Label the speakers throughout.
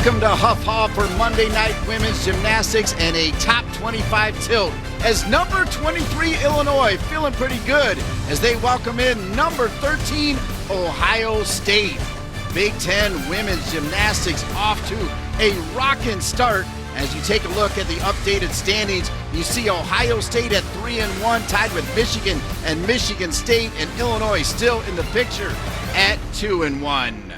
Speaker 1: Welcome to Huff Hall for Monday Night Women's Gymnastics and a top 25 tilt as number 23 Illinois feeling pretty good as they welcome in number 13 Ohio State. Big Ten Women's Gymnastics off to a rockin' start. As you take a look at the updated standings, you see Ohio State at 3-1, tied with Michigan and Michigan State, and Illinois still in the picture at 2-1.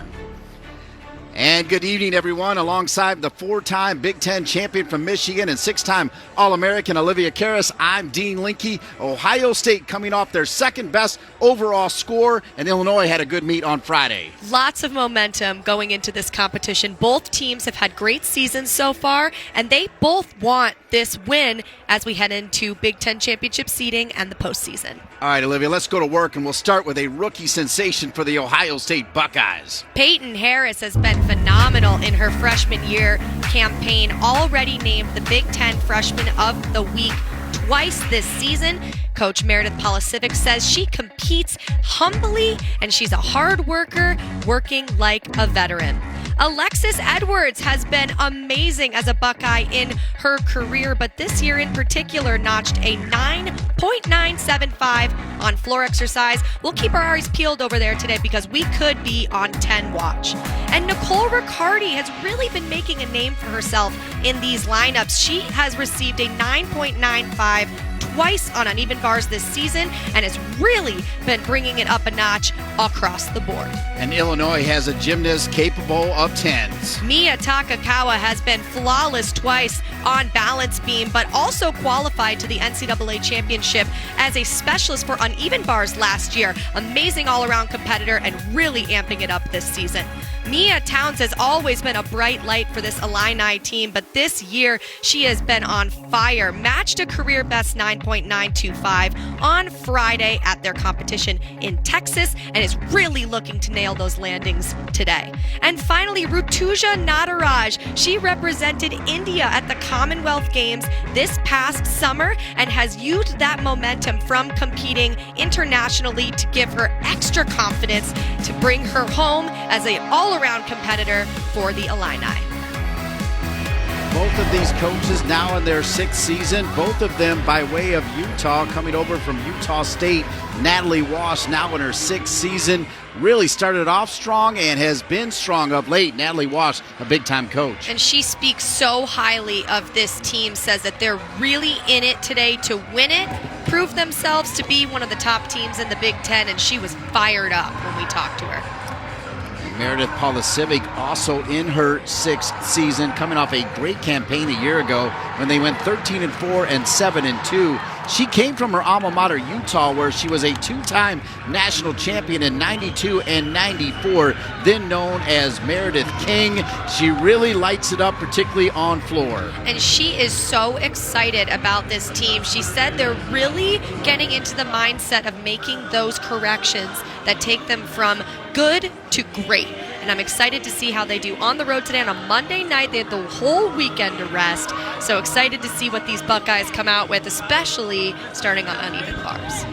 Speaker 1: And good evening, everyone. Alongside the four-time Big Ten champion from Michigan and six-time All-American Olivia Karras, I'm Dean Linke. Ohio State coming off their second-best overall score, and Illinois had a good meet on Friday.
Speaker 2: Lots of momentum going into this competition. Both teams have had great seasons so far, and they both want this win as we head into Big Ten championship seeding and the postseason.
Speaker 1: All right, Olivia, let's go to work, and we'll start with a rookie sensation for the Ohio State Buckeyes.
Speaker 2: Peyton Harris has been phenomenal in her freshman year campaign, already named the Big Ten Freshman of the Week twice this season. Coach Meredith Polisiewicz says she competes humbly and she's a hard worker, working like a veteran. Alexis Edwards has been amazing as a Buckeye in her career, but this year in particular notched a 9.975 on floor exercise. We'll keep our eyes peeled over there today because we could be on 10 watch. And Nicole Riccardi has really been making a name for herself in these lineups. She has received a 9.95 twice on uneven bars this season and has really been bringing it up a notch across the board.
Speaker 1: And Illinois has a gymnast capable of 10s.
Speaker 2: Mia Takakawa has been flawless twice on balance beam, but also qualified to the NCAA championship as a specialist for uneven bars last year. Amazing all-around competitor and really amping it up this season. Mia Towns has always been a bright light for this Illini team, but this year she has been on fire. Matched a career best 9.925 on Friday at their competition in Texas and is really looking to nail those landings today. And finally, Rutuja Nataraj. She represented India at the Commonwealth Games this past summer and has used that momentum from competing internationally to give her extra confidence to bring her home as an all-around competitor for the Illini.
Speaker 1: Both of these coaches now in their sixth season, both of them by way of Utah, coming over from Utah State. Natalie Walsh now in her sixth season, really started off strong and has been strong of late. Natalie Walsh, a big-time coach.
Speaker 2: And she speaks so highly of this team, says that they're really in it today to win it, prove themselves to be one of the top teams in the Big Ten, and she was fired up when we talked to her.
Speaker 1: Meredith Polisiewicz also in her sixth season, coming off a great campaign a year ago when they went 13-4 and 7-2. She came from her alma mater, Utah, where she was a two-time national champion in 92 and 94, then known as Meredith King. She really lights it up, particularly on floor.
Speaker 2: And she is so excited about this team. She said they're really getting into the mindset of making those corrections that take them from good to great. And I'm excited to see how they do on the road today. On a Monday night, they had the whole weekend to rest. So excited to see what these Buckeyes come out with, especially starting on uneven bars.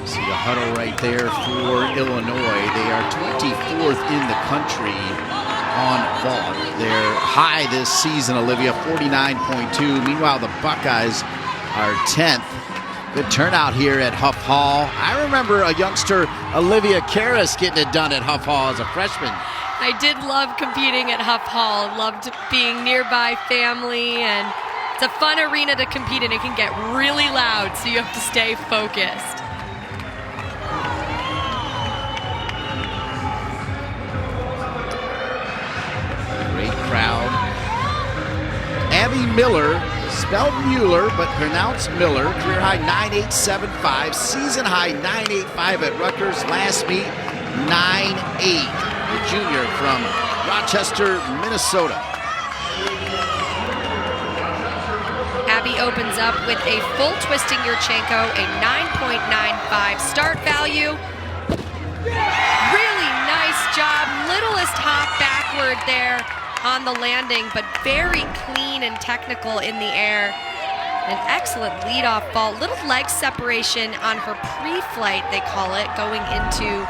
Speaker 1: See a huddle right there for Illinois. They are 24th in the country on vault. They're high this season, Olivia, 49.2. Meanwhile, the Buckeyes are 10th. Good turnout here at Huff Hall. I remember a youngster, Olivia Karras, getting it done at Huff Hall as a freshman.
Speaker 2: I did love competing at Huff Hall. Loved being nearby family, and it's a fun arena to compete in. It can get really loud, so you have to stay focused.
Speaker 1: Great crowd. Abby Miller, spelled Mueller, but pronounced Miller. Career high 9.875, season high 9.85 at Rutgers. Last meet 9.8. The junior from Rochester, Minnesota.
Speaker 2: Abby opens up with a full twisting Yurchenko, a 9.95 start value. Really nice job. Littlest hop backward there on the landing, but very clean and technical in the air. An excellent leadoff ball. Little leg separation on her pre-flight, they call it, going into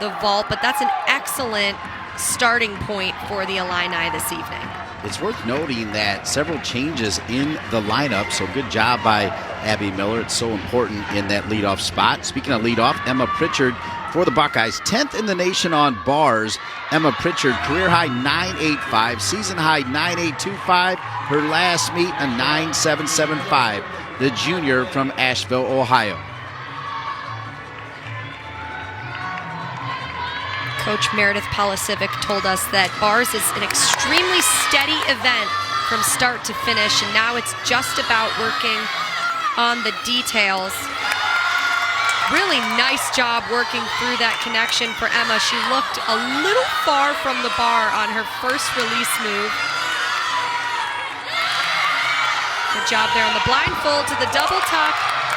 Speaker 2: the vault, but that's an excellent starting point for the Illini this evening.
Speaker 1: It's worth noting that several changes in the lineup, so good job by Abby Miller. It's so important in that leadoff spot. Speaking of leadoff, Emma Pritchard for the Buckeyes, 10th in the nation on bars. Emma Pritchard, career high 9.85, season high 9.825. Her last meet, a 9.775. The junior from Asheville, Ohio.
Speaker 2: Coach Meredith Polisivic told us that bars is an extremely steady event from start to finish, and now it's just about working on the details. Really nice job working through that connection for Emma. She looked a little far from the bar on her first release move. Good job there on the blindfold to the double tuck.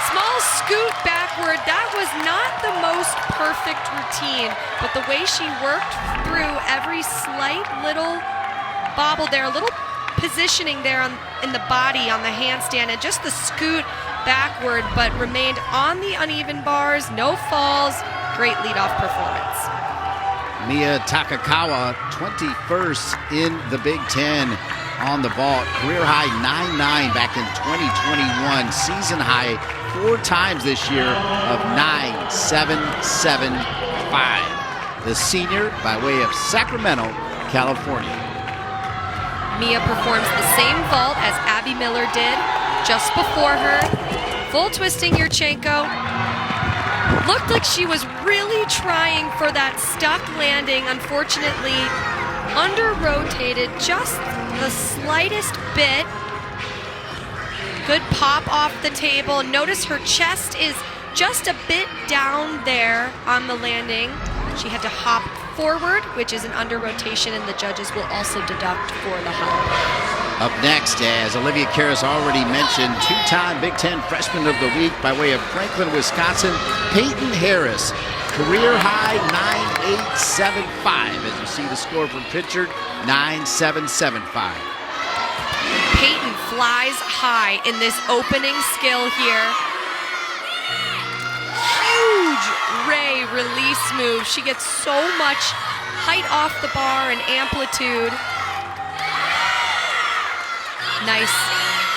Speaker 2: Small scoot backward. That was not the most perfect routine, but the way she worked through every slight little bobble there, a little positioning there in the body on the handstand, and just the scoot backward, but remained on the uneven bars, no falls. Great leadoff performance.
Speaker 1: Mia Takakawa, 21st in the Big Ten on the vault. Career high 9.9 back in 2021. Season high 4 times this year of 9.775. The senior by way of Sacramento, California.
Speaker 2: Mia performs the same vault as Abby Miller did just before her. Full twisting Yurchenko. Looked like she was really trying for that stuck landing. Unfortunately, under-rotated just the slightest bit. Good pop off the table. Notice her chest is just a bit down there on the landing. She had to hop forward, which is an under-rotation, and the judges will also deduct for the hop.
Speaker 1: Up next, as Olivia Karras already mentioned, 2-time Big Ten Freshman of the Week by way of Franklin, Wisconsin, Peyton Harris. Career high 9.875. As you see the score from Pritchard, 9.775.
Speaker 2: Peyton flies high in this opening skill here. Huge ray release move. She gets so much height off the bar and amplitude. Nice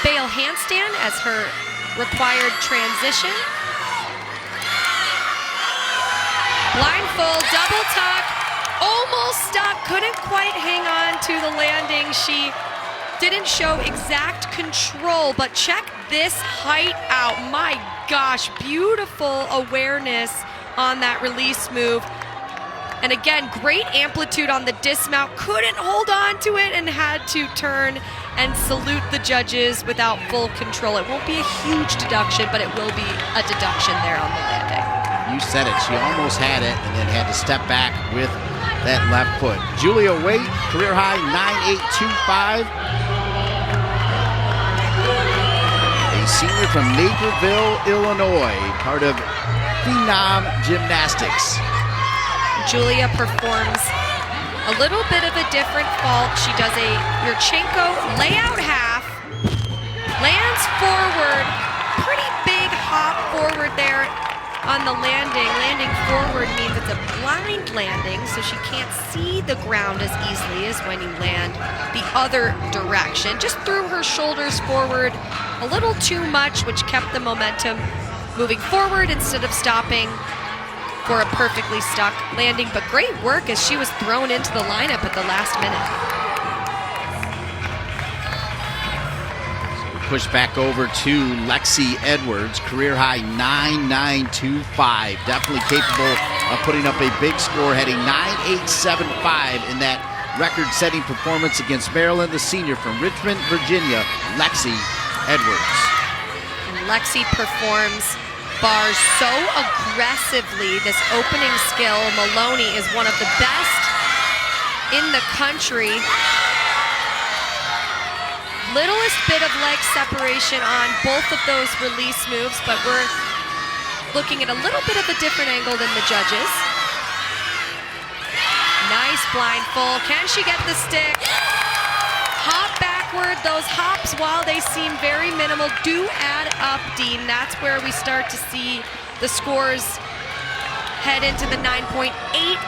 Speaker 2: bail handstand as her required transition. Blindfold, double tuck, almost stuck, couldn't quite hang on to the landing. She didn't show exact control, but check this height out. My gosh, beautiful awareness on that release move. And again, great amplitude on the dismount. Couldn't hold on to it and had to turn and salute the judges without full control. It won't be a huge deduction, but it will be a deduction there on the landing.
Speaker 1: You said it. She almost had it and then had to step back with that left foot. Julia Waite, career high 9.825. A senior from Naperville, Illinois, part of Phenom Gymnastics.
Speaker 2: Julia performs a little bit of a different vault. She does a Yurchenko layout half, lands forward, pretty big hop forward there on the landing. Landing forward means it's a blind landing, so she can't see the ground as easily as when you land the other direction. Just threw her shoulders forward a little too much, which kept the momentum moving forward instead of stopping for a perfectly stuck landing. But great work as she was thrown into the lineup at the last minute.
Speaker 1: Push back over to Lexi Edwards, career high 9.925. Definitely capable of putting up a big score, heading 9.875 in that record-setting performance against Maryland, the senior from Richmond, Virginia, Lexi Edwards.
Speaker 2: And Lexi performs bars so aggressively. This opening skill, Maloney, is one of the best in the country. Littlest bit of leg separation on both of those release moves, but we're looking at a little bit of a different angle than the judges. Nice blindfold. Can she get the stick? Hop backward. Those hops, while they seem very minimal, do add up, Dean. That's where we start to see the scores head into the 9.8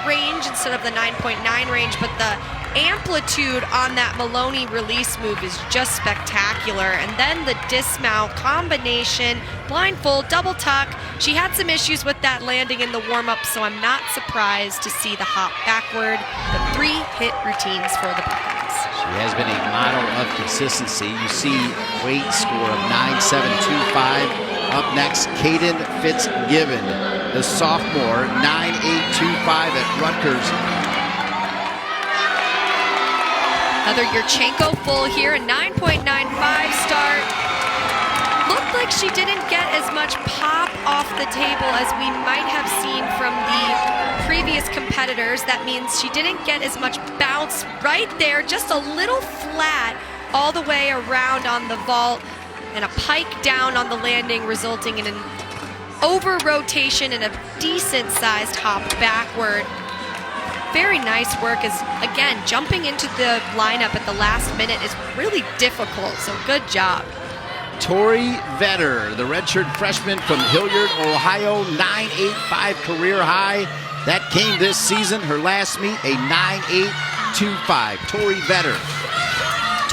Speaker 2: range instead of the 9.9 range, but the amplitude on that Maloney release move is just spectacular. And then the dismount combination, blindfold, double tuck. She had some issues with that landing in the warm-up, so I'm not surprised to see the hop backward, the 3 hit routines for the Buckeyes.
Speaker 1: She has been a model of consistency. You see weight score of 9.725. Up next, Caden Fitzgibbon, the sophomore, 9.825 at Rutgers.
Speaker 2: Another Yurchenko full here, a 9.95 start. Looked like she didn't get as much pop off the table as we might have seen from the previous competitors. That means she didn't get as much bounce right there, just a little flat all the way around on the vault, and a pike down on the landing, resulting in an over rotation and a decent sized hop backward. Very nice work, as again, jumping into the lineup at the last minute is really difficult, so good job.
Speaker 1: Tori Vetter, the redshirt freshman from Hilliard, Ohio, 9.85 career high. That came this season. Her last meet, a 9.825. Tori Vetter.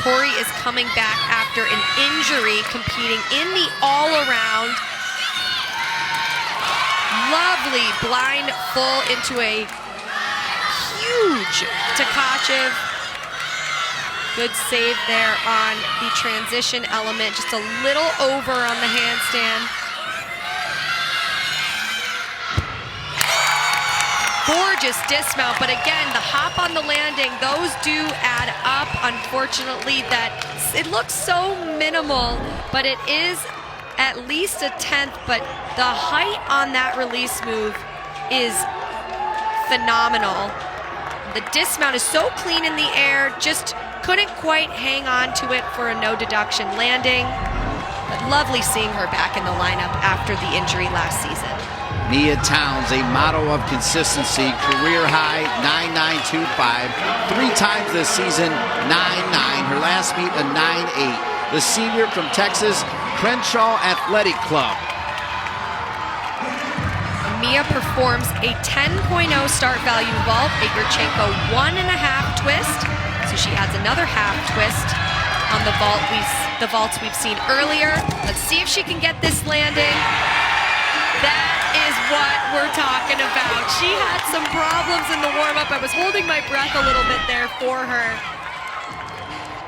Speaker 2: Tori is coming back after an injury, competing in the all-around. Lovely blind full into a huge Tkachev. Good save there on the transition element, just a little over on the handstand. Gorgeous dismount, but again, the hop on the landing, those do add up. Unfortunately, that it looks so minimal, but it is at least a 10th, but the height on that release move is phenomenal. The dismount is so clean in the air, just couldn't quite hang on to it for a no deduction landing. But lovely seeing her back in the lineup after the injury last season.
Speaker 1: Nia Towns, a model of consistency, career high 9.925, 3 times this season 9.9, her last meet a 9.8. The senior from Texas, Crenshaw Athletic Club.
Speaker 2: Mia performs a 10.0 start value vault, a Yurchenko 1.5 twist. So she adds another half twist on the vaults we've seen earlier. Let's see if she can get this landing. That is what we're talking about. She had some problems in the warm-up. I was holding my breath a little bit there for her.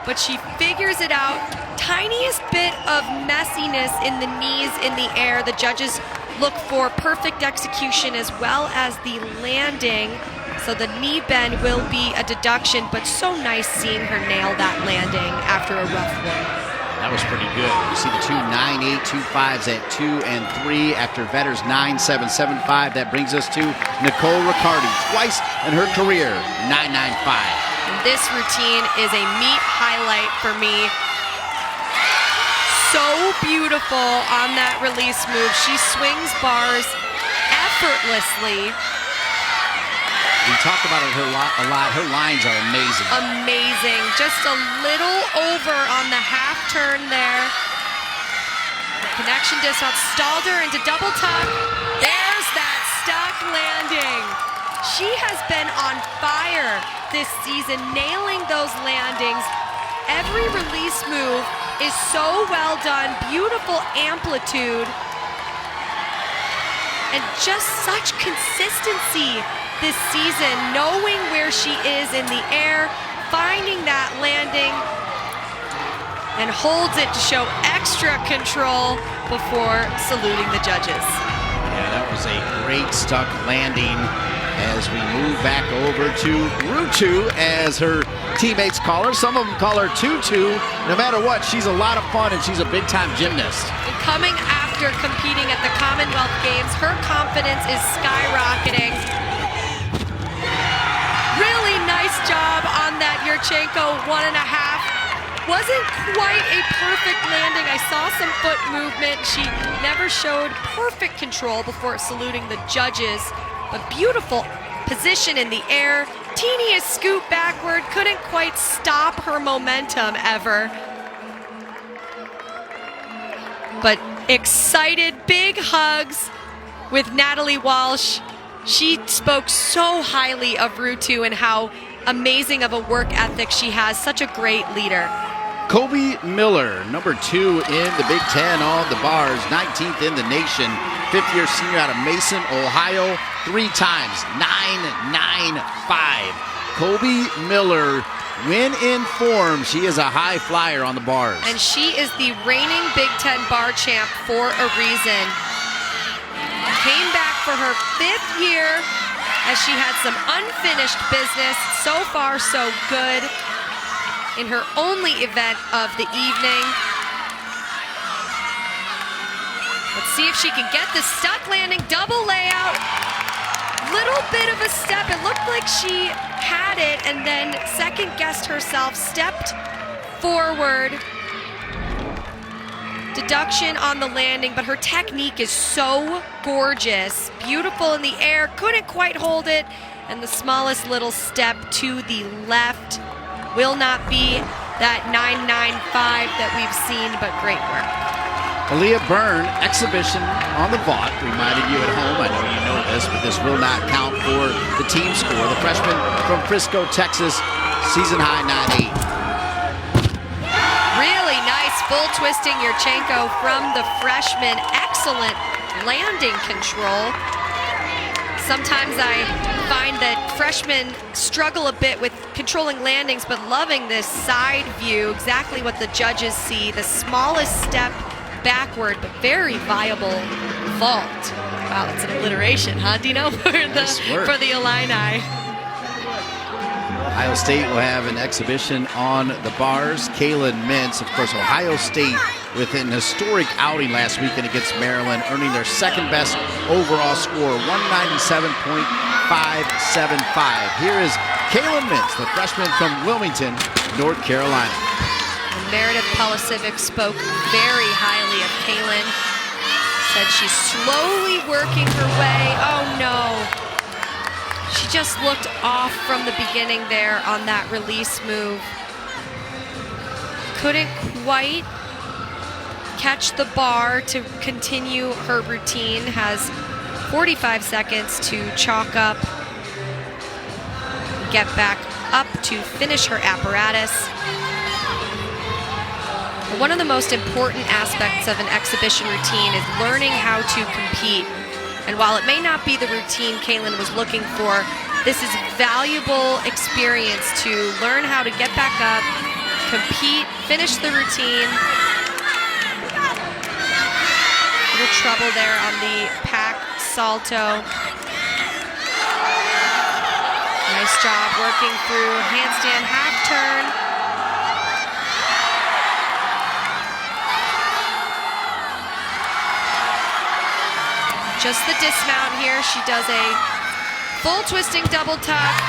Speaker 2: But she figures it out. Tiniest bit of messiness in the knees in the air. The judges look for perfect execution as well as the landing. So the knee bend will be a deduction, but so nice seeing her nail that landing after a rough one.
Speaker 1: That was pretty good. You see the two 9.825s at 2 and 3 after Vetter's 9.775. That brings us to Nicole Riccardi, twice in her career, 9.95.
Speaker 2: This routine is a meet highlight for me. So beautiful on that release move. She swings bars effortlessly.
Speaker 1: We talk about it a lot. Her lines are amazing.
Speaker 2: Amazing. Just a little over on the half turn there. The connection dismount stalled her into double tuck. There's that stuck landing. She has been on fire this season, nailing those landings. Every release move is so well done. Beautiful amplitude. And just such consistency this season, knowing where she is in the air, finding that landing, and holds it to show extra control before saluting the judges.
Speaker 1: Yeah, that was a great stuck landing as we move back over to Rutu, as her teammates call her. Some of them call her Tutu. No matter what, she's a lot of fun, and she's a big-time gymnast.
Speaker 2: And coming after competing at the Commonwealth Games, her confidence is skyrocketing. Really nice job on that Yurchenko 1.5. Wasn't quite a perfect landing. I saw some foot movement. She never showed perfect control before saluting the judges, but beautiful position in the air. Teeniest scoot backward, couldn't quite stop her momentum ever. But excited, big hugs with Natalie Walsh She spoke so highly of Rutu and how amazing of a work ethic she has. Such a great leader.
Speaker 1: Kobe Miller, number 2 in the Big Ten on the bars, 19th in the nation, fifth-year senior out of Mason, Ohio, 3 times, 9.95. Kobe Miller, when in form, she is a high flyer on the bars.
Speaker 2: And she is the reigning Big Ten bar champ for a reason. Came back for her 5th year as she had some unfinished business. So far, so good in her only event of the evening. Let's see if she can get the stuck landing double layout. Little bit of a step. It looked like she had it and then second guessed herself, stepped forward. Deduction on the landing, but her technique is so gorgeous. Beautiful in the air, couldn't quite hold it. And the smallest little step to the left will not be that 9.95 that we've seen, but great work.
Speaker 1: Aaliyah Byrne, exhibition on the vault. Reminded you at home, I know you know this, but this will not count for the team score. The freshman from Frisco, Texas, season high 9.8.
Speaker 2: Really nice full twisting Yurchenko from the freshman. Excellent landing control. Sometimes I find that freshmen struggle a bit with controlling landings, but loving this side view, exactly what the judges see. The smallest step backward, but very viable vault. Wow, it's an alliteration, huh, Dino, for the Illini.
Speaker 1: Ohio State will have an exhibition on the bars. Kaylin Mintz, of course, Ohio State with an historic outing last weekend against Maryland, earning their second best overall score, 197.575. Here is Kaylin Mintz, the freshman from Wilmington, North Carolina.
Speaker 2: And Meredith Polisiewicz spoke very highly of Kaylin. Said she's slowly working her way. Oh no. She just looked off from the beginning there on that release move. Couldn't quite catch the bar to continue her routine. Has 45 seconds to chalk up, get back up to finish her apparatus. One of the most important aspects of an exhibition routine is learning how to compete. And while it may not be the routine Kaylin was looking for, this is valuable experience to learn how to get back up, compete, finish the routine. Little trouble there on the pack salto. Nice job working through handstand half turn. Just the dismount here. She does a full twisting double tuck.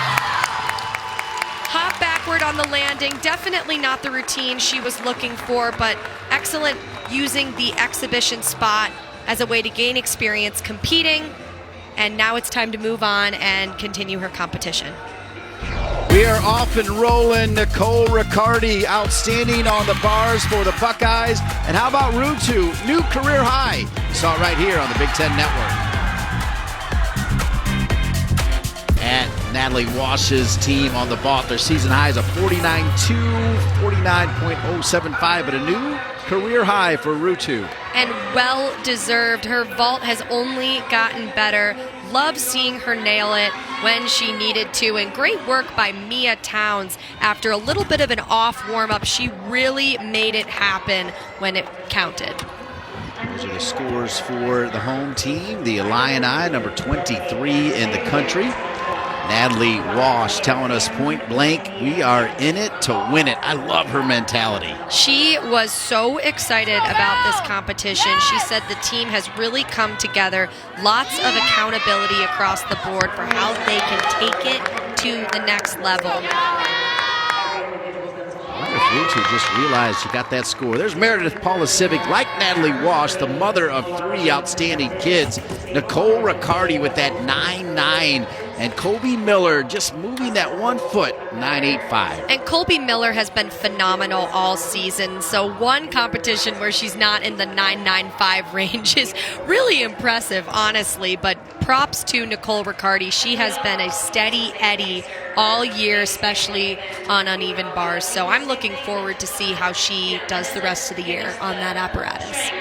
Speaker 2: Hop backward on the landing. Definitely not the routine she was looking for, but excellent using the exhibition spot as a way to gain experience competing. And now it's time to move on and continue her competition.
Speaker 1: We are off and rolling. Nicole Riccardi, outstanding on the bars for the Buckeyes. And how about Rutu, new career high? You saw it right here on the Big Ten Network. And Natalie Walsh's team on the vault, their season high is a 49.2, 49.075, but a new career high for Rutu.
Speaker 2: And well deserved. Her vault has only gotten better. Love seeing her nail it when she needed to. And great work by Mia Towns. After a little bit of an off warm-up, she really made it happen when it counted.
Speaker 1: Those are the scores for the home team. The Illini, number 23 in the country. Natalie Walsh telling us point blank, we are in it to win it. I love her mentality.
Speaker 2: She was so excited about this competition. She said the team has really come together. Lots of accountability across the board for how they can take it to the next level.
Speaker 1: I wonder if Rutu just realized she got that score. There's Meredith Polisiewicz, like Natalie Walsh, the mother of 3 outstanding kids. Nicole Riccardi with that 9.9 And Colby Miller just moving that 1 foot, 9.85.
Speaker 2: And Colby Miller has been phenomenal all season. So one competition where she's not in the 9.95 range is really impressive, honestly. But props to Nicole Riccardi. She has been a steady Eddie all year, especially on uneven bars. So I'm looking forward to see how she does the rest of the year on that apparatus.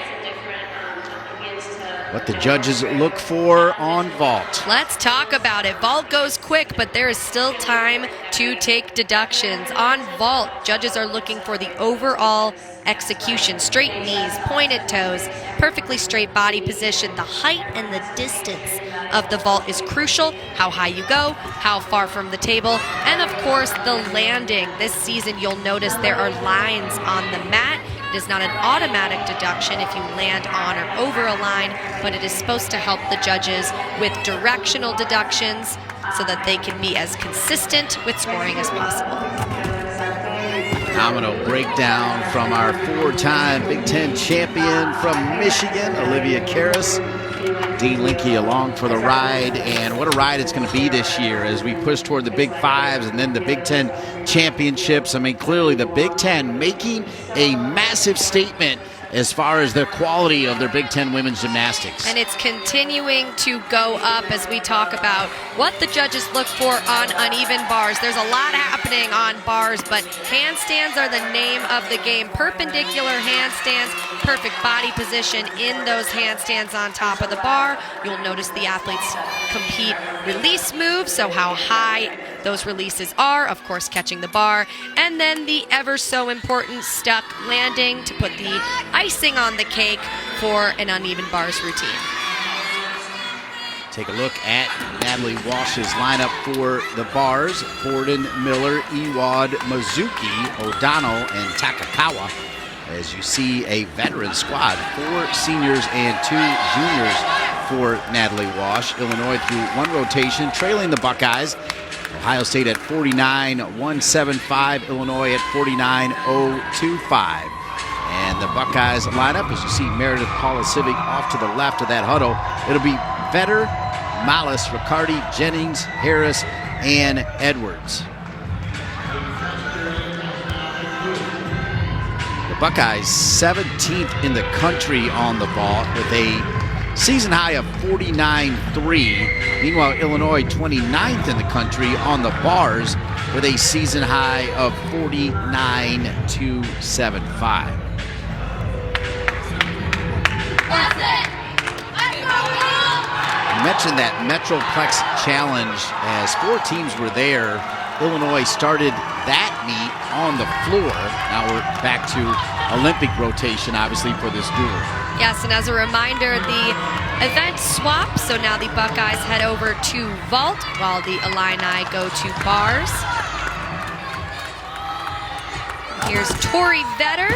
Speaker 1: What the judges look for on vault.
Speaker 2: Let's talk about it. Vault goes quick, but there is still time to take deductions. On vault, judges are looking for the overall execution. Straight knees, pointed toes, perfectly straight body position. The height and the distance of the vault is crucial. How high you go, how far from the table, and of course the landing. This season you'll notice there are lines on the mat. It is not an automatic deduction if you land on or over a line, but it is supposed to help the judges with directional deductions so that they can be as consistent with scoring as possible.
Speaker 1: Phenomenal breakdown from our 4-time Big Ten champion from Michigan, Olivia Karras. Dean Linke along for the ride, and what a ride it's going to be this year as we push toward the Big Fives and then the Big Ten championships. I mean, clearly the Big Ten making a massive statement as far as the quality of their Big Ten women's gymnastics.
Speaker 2: And it's continuing to go up as we talk about what the judges look for on uneven bars. There's a lot happening on bars, but handstands are the name of the game. Perpendicular handstands, perfect body position in those handstands on top of the bar. You'll notice the athletes compete release moves, so how high those releases are, of course catching the bar, and then the ever so important stuck landing to put the icing on the cake for an uneven bars routine.
Speaker 1: Take a look at Natalie Walsh's lineup for the bars. Borden, Miller, Ewad, Mizuki, O'Donnell, and Takakawa. As you see, a veteran squad, 4 seniors and 2 juniors for Natalie Walsh. Illinois through 1 rotation, trailing the Buckeyes. Ohio State at 49.175, Illinois at 49.025. And the Buckeyes lineup, as you see Meredith Polisivic off to the left of that huddle. It'll be Vetter, Malice, Riccardi, Jennings, Harris, and Edwards. The Buckeyes 17th in the country on the vault with a season high of 49.3. Meanwhile, Illinois 29th in the country on the bars with a season high of 49.275. You mentioned that Metroplex Challenge as 4 teams were there. Illinois started that meet on the floor. Now we're back to Olympic rotation, obviously, for this duel.
Speaker 2: Yes, and as a reminder, the event swaps, so now the Buckeyes head over to vault while the Illini go to bars. Here's Tori Vetter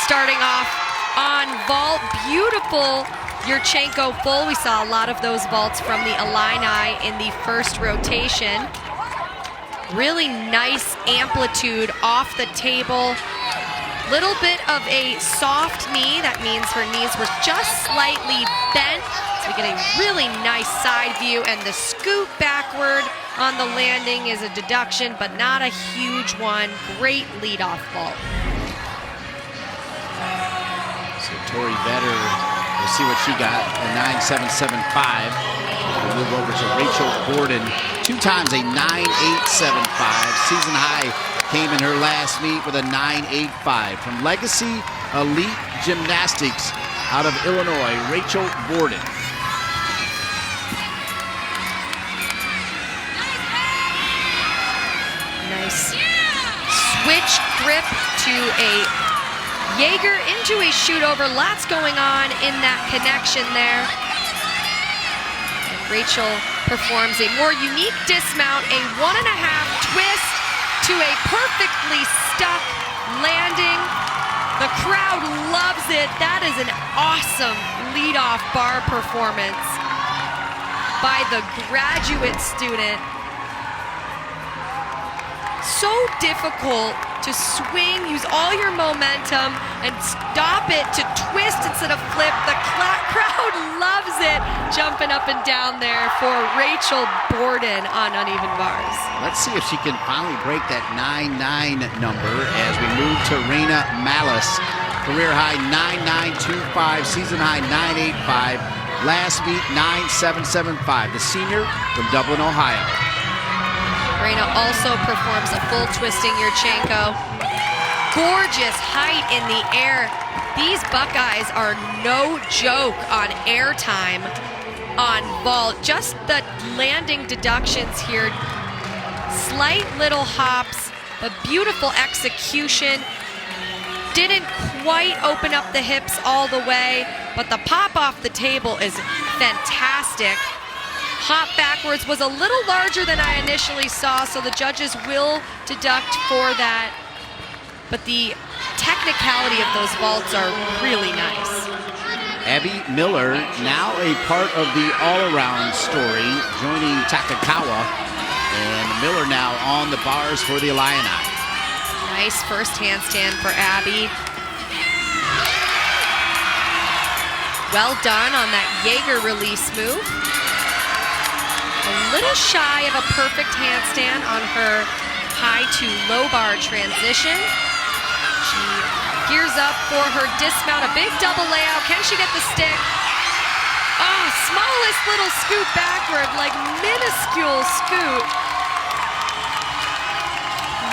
Speaker 2: starting off on vault. Beautiful Yurchenko full. We saw a lot of those vaults from the Illini in the first rotation. Really nice amplitude off the table. Little bit of a soft knee. That means her knees were just slightly bent. So we get a really nice side view, and the scoot backward on the landing is a deduction, but not a huge one. Great leadoff vault.
Speaker 1: So Tori Vetter, we'll see what she got, a 9.775. We'll move over to Rachel Borden, 2 times a 9.875. Season high came in her last meet with a 9.85. From Legacy Elite Gymnastics out of Illinois, Rachel Borden.
Speaker 2: Nice switch grip to a Jaeger into a shoot over. Lots going on in that connection there. And Rachel performs a more unique dismount, a 1.5 twist to a perfectly stuck landing. The crowd loves it. That is an awesome leadoff bar performance by the graduate student. So difficult to swing, use all your momentum, and stop it to twist instead of flip. The crowd loves it. jumping up and down there for Rachel Borden on uneven bars.
Speaker 1: Let's see if she can finally break that 9-9 number as we move to Raina Malice. Career high 9.925, season high 9.85. Last meet 9.775. The senior from Dublin, Ohio.
Speaker 2: Raina also performs a full twisting Yurchenko. Gorgeous height in the air. These Buckeyes are no joke on air time on vault. Just the landing deductions here. Slight little hops, but beautiful execution. Didn't quite open up the hips all the way, but the pop off the table is fantastic. Hop backwards was a little larger than I initially saw, so the judges will deduct for that. But the technicality of those vaults are really nice.
Speaker 1: Abby Miller, now a part of the all-around story, joining Takakawa. And Miller now on the bars for the Illini.
Speaker 2: Nice first handstand for Abby. Well done on that Jaeger release move. A little shy of a perfect handstand on her high to low bar transition. She gears up for her dismount, a big double layout. Can she get the stick? Oh, smallest little scoot backward, like minuscule scoot.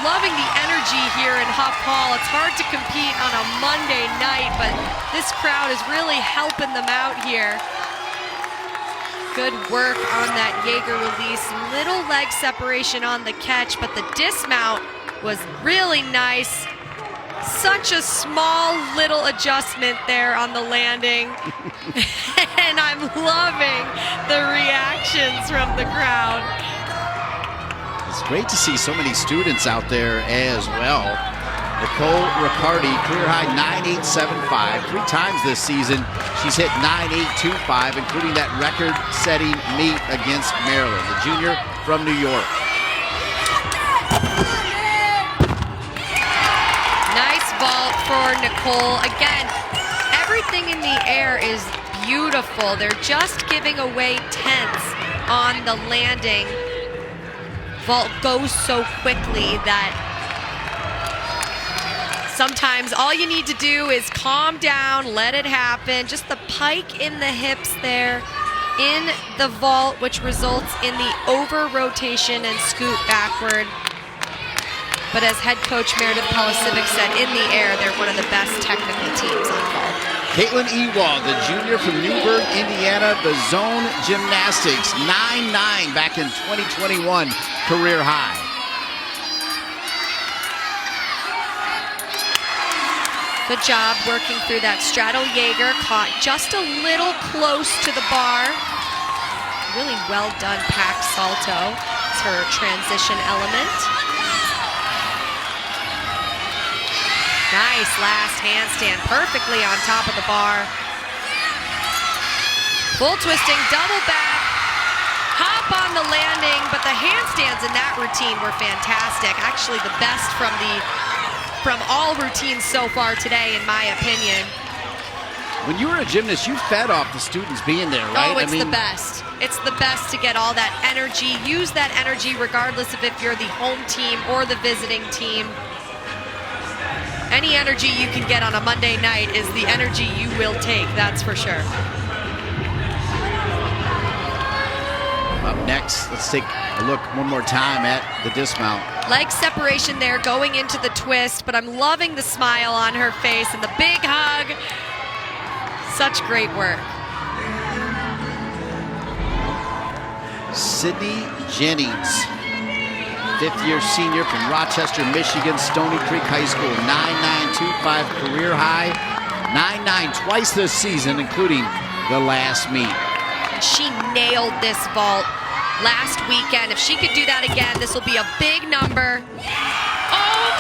Speaker 2: Loving the energy here in Huff Hall. It's hard to compete on a Monday night, but this crowd is really helping them out here. Good work on that Jaeger release. Little leg separation on the catch, but the dismount was really nice. Such a small little adjustment there on the landing. And I'm loving the reactions from the crowd.
Speaker 1: It's great to see so many students out there as well. Nicole Riccardi, career high 9.875. 3 times this season, she's hit 9.825, including that record-setting meet against Maryland, the junior from New York.
Speaker 2: Nice vault for Nicole. Again, everything in the air is beautiful. They're just giving away tenths on the landing. Vault goes so quickly that sometimes all you need to do is calm down, let it happen. Just the pike in the hips there in the vault, which results in the over rotation and scoot backward. But as head coach Meredith Polisivic said, in the air, they're one of the best technical teams on vault.
Speaker 1: Caitlin Ewald, the junior from Newburgh, Indiana, the zone gymnastics, 9.9 back in 2021, career high.
Speaker 2: Good job working through that straddle Jaeger, caught just a little close to the bar. Really well done pack salto. It's her transition element. Nice last handstand, perfectly on top of the bar. Full twisting, double back, hop on the landing, but the handstands in that routine were fantastic. Actually the best from all routines so far today, in my opinion.
Speaker 1: When you were a gymnast, you fed off the students being there, right?
Speaker 2: Oh, it's the best. It's the best to get all that energy. Use that energy regardless of if you're the home team or the visiting team. Any energy you can get on a Monday night is the energy you will take, that's for sure.
Speaker 1: Up next, let's take a look one more time at the dismount.
Speaker 2: Leg separation there going into the twist, but I'm loving the smile on her face and the big hug. Such great work.
Speaker 1: Sydney Jennings, 5th-year senior from Rochester, Michigan, Stony Creek High School, 9.925 career high, 9.9 twice this season, including the last meet.
Speaker 2: She nailed this vault last weekend. If she could do that again, this will be a big number. Oh,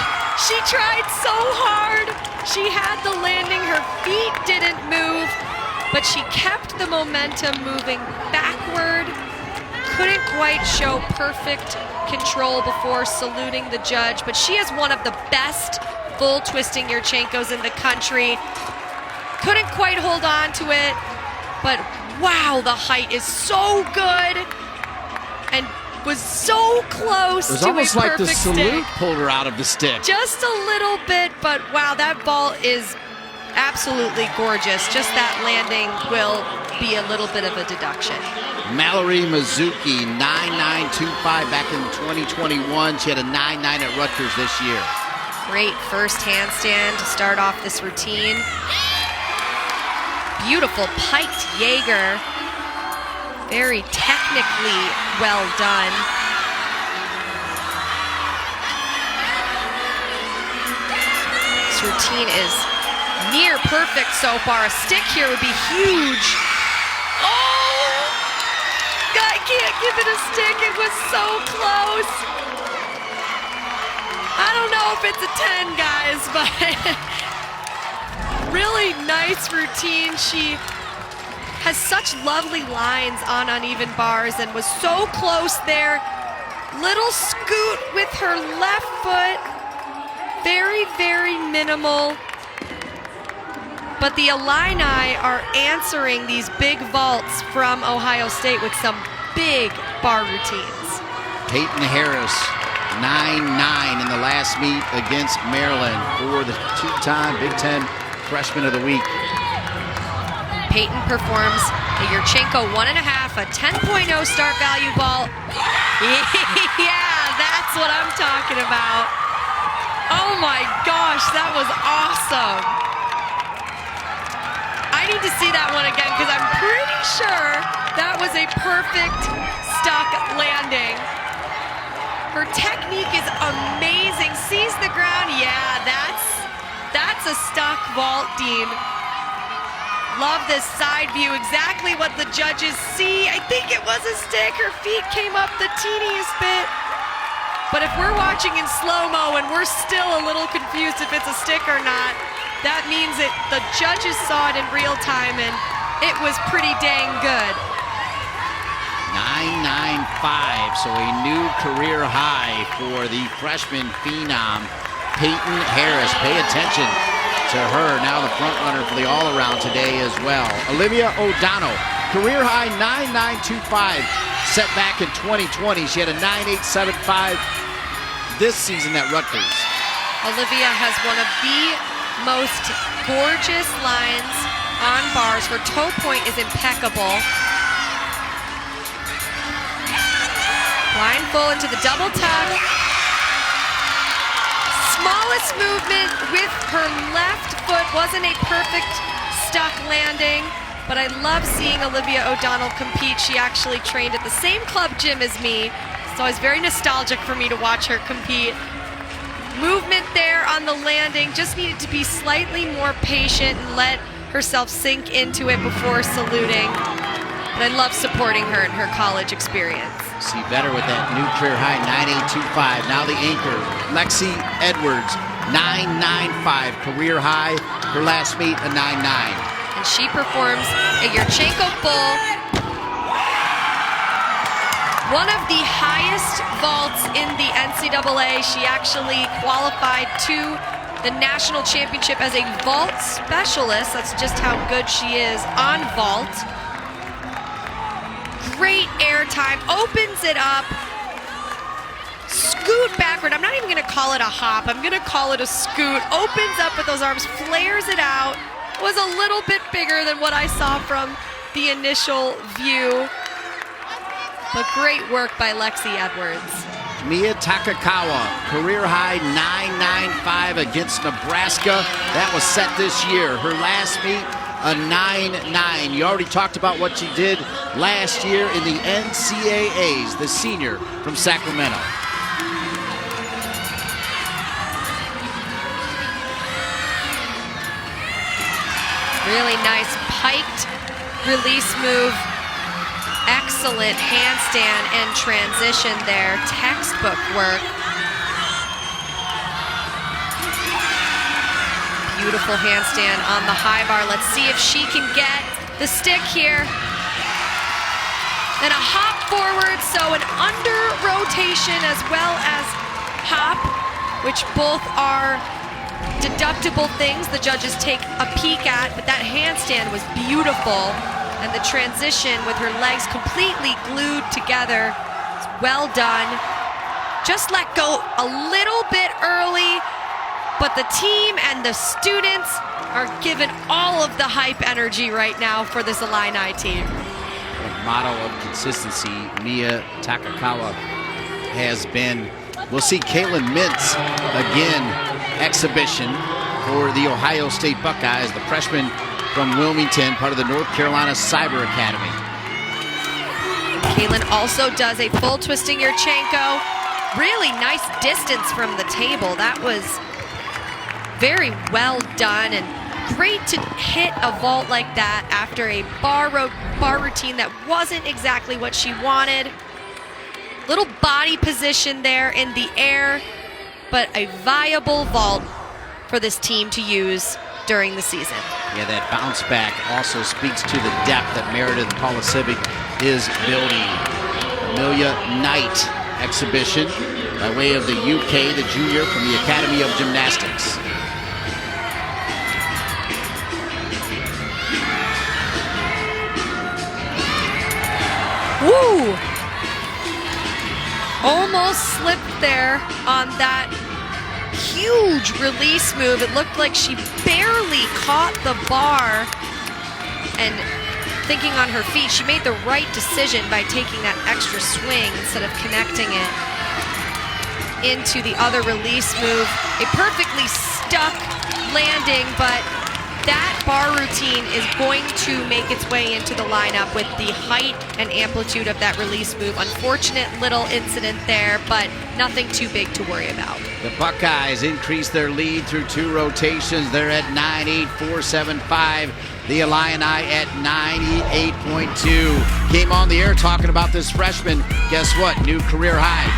Speaker 2: she tried so hard. She had the landing, her feet didn't move, but she kept the momentum moving backward. Couldn't quite show perfect control before saluting the judge, but she is one of the best full twisting Yurchenkos in the country. Couldn't quite hold on to it, But wow, the height is so good and was so close
Speaker 1: It was
Speaker 2: to
Speaker 1: almost
Speaker 2: a
Speaker 1: like the
Speaker 2: perfect
Speaker 1: salute
Speaker 2: stick.
Speaker 1: pulled her out of the stick.
Speaker 2: Just a little bit, but wow, that vault is absolutely gorgeous. Just that landing will be a little bit of a deduction.
Speaker 1: Mallory Mizuki, 9.925 back in 2021. She had a 9.9 at Rutgers this year.
Speaker 2: Great first handstand to start off this routine. Beautiful piked Jaeger. Very technically well done. This routine is near perfect so far. A stick here would be huge. Oh! I can't give it a stick. It was so close. I don't know if it's a 10, guys, but really nice routine. She has such lovely lines on uneven bars and was so close there. Little scoot with her left foot. Very, very minimal. But the Illini are answering these big vaults from Ohio State with some big bar routines.
Speaker 1: Peyton Harris, 9.9 in the last meet against Maryland for the two-time Big Ten Freshman of the Week.
Speaker 2: Peyton performs a Yurchenko 1.5, a 10.0 start value vault. Yeah, that's what I'm talking about. Oh my gosh, that was awesome. I need to see that one again because I'm pretty sure that was a perfect stuck landing. Her technique is amazing. Sees the ground. Yeah, that's a stuck vault, Dean. Love this side view. Exactly what the judges see. I think it was a stick. Her feet came up the teeniest bit. But if we're watching in slow-mo and we're still a little confused if it's a stick or not, that means that the judges saw it in real time and it was pretty dang good.
Speaker 1: 9.95, so a new career high for the freshman phenom, Peyton Harris. Pay attention to her, now the front runner for the all-around today as well. Olivia O'Donnell, career high 9.925, set back in 2020. She had a 9.875 this season at Rutgers.
Speaker 2: Olivia has one of the most gorgeous lines on bars. Her toe point is impeccable. Line full into the double tuck. Smallest movement with her left foot. Wasn't a perfect stuck landing, but I love seeing Olivia O'Donnell compete. She actually trained at the same club gym as me. It's always very nostalgic for me to watch her compete. Movement there on the landing. Just needed to be slightly more patient and let herself sink into it before saluting. But I love supporting her in her college experience.
Speaker 1: See better with that new career high 9.825. Now the anchor, Lexi Edwards, 9.95 career high. Her last meet, a 9.9.
Speaker 2: And she performs a Yurchenko bull. One of the highest vaults in the NCAA. She actually qualified to the national championship as a vault specialist. That's just how good she is on vault. Great air time, opens it up, scoot backward. I'm not even gonna call it a hop, I'm gonna call it a scoot. Opens up with those arms, flares it out. Was a little bit bigger than what I saw from the initial view. But great work by Lexi Edwards.
Speaker 1: Mia Takakawa, career high 9.95 against Nebraska. That was set this year. Her last meet, a 9.9. You already talked about what she did last year in the NCAAs, the senior from Sacramento.
Speaker 2: Really nice piked release move. Excellent handstand and transition there. Textbook work. Beautiful handstand on the high bar. Let's see if she can get the stick here. And a hop forward, so an under rotation as well as hop, which both are deductible things the judges take a peek at, but that handstand was beautiful. And the transition with her legs completely glued together. It's well done. Just let go a little bit early, but the team and the students are given all of the hype energy right now for this Illini team.
Speaker 1: The model of consistency Mia Takakawa has been. We'll see Kaylin Mintz again, exhibition for the Ohio State Buckeyes, the freshman from Wilmington, part of the North Carolina Cyber Academy.
Speaker 2: Kaylin also does a full twisting Yurchenko. Really nice distance from the table. That was very well done, and great to hit a vault like that after a bar routine that wasn't exactly what she wanted. Little body position there in the air, but a viable vault for this team to use during the season.
Speaker 1: Yeah, that bounce back also speaks to the depth that Meredith Polisiewicz is building. Amelia Knight exhibition by way of the UK, the junior from the Academy of Gymnastics.
Speaker 2: Woo! Almost slipped there on that huge release move. It looked like she barely caught the bar, and thinking on her feet, she made the right decision by taking that extra swing instead of connecting it into the other release move. A perfectly stuck landing, but that bar routine is going to make its way into the lineup with the height and amplitude of that release move. Unfortunate little incident there, but nothing too big to worry about.
Speaker 1: The Buckeyes increase their lead through 2 rotations. They're at 9.8475. The Illini at 98.2. Came on the air talking about this freshman. Guess what? New career high,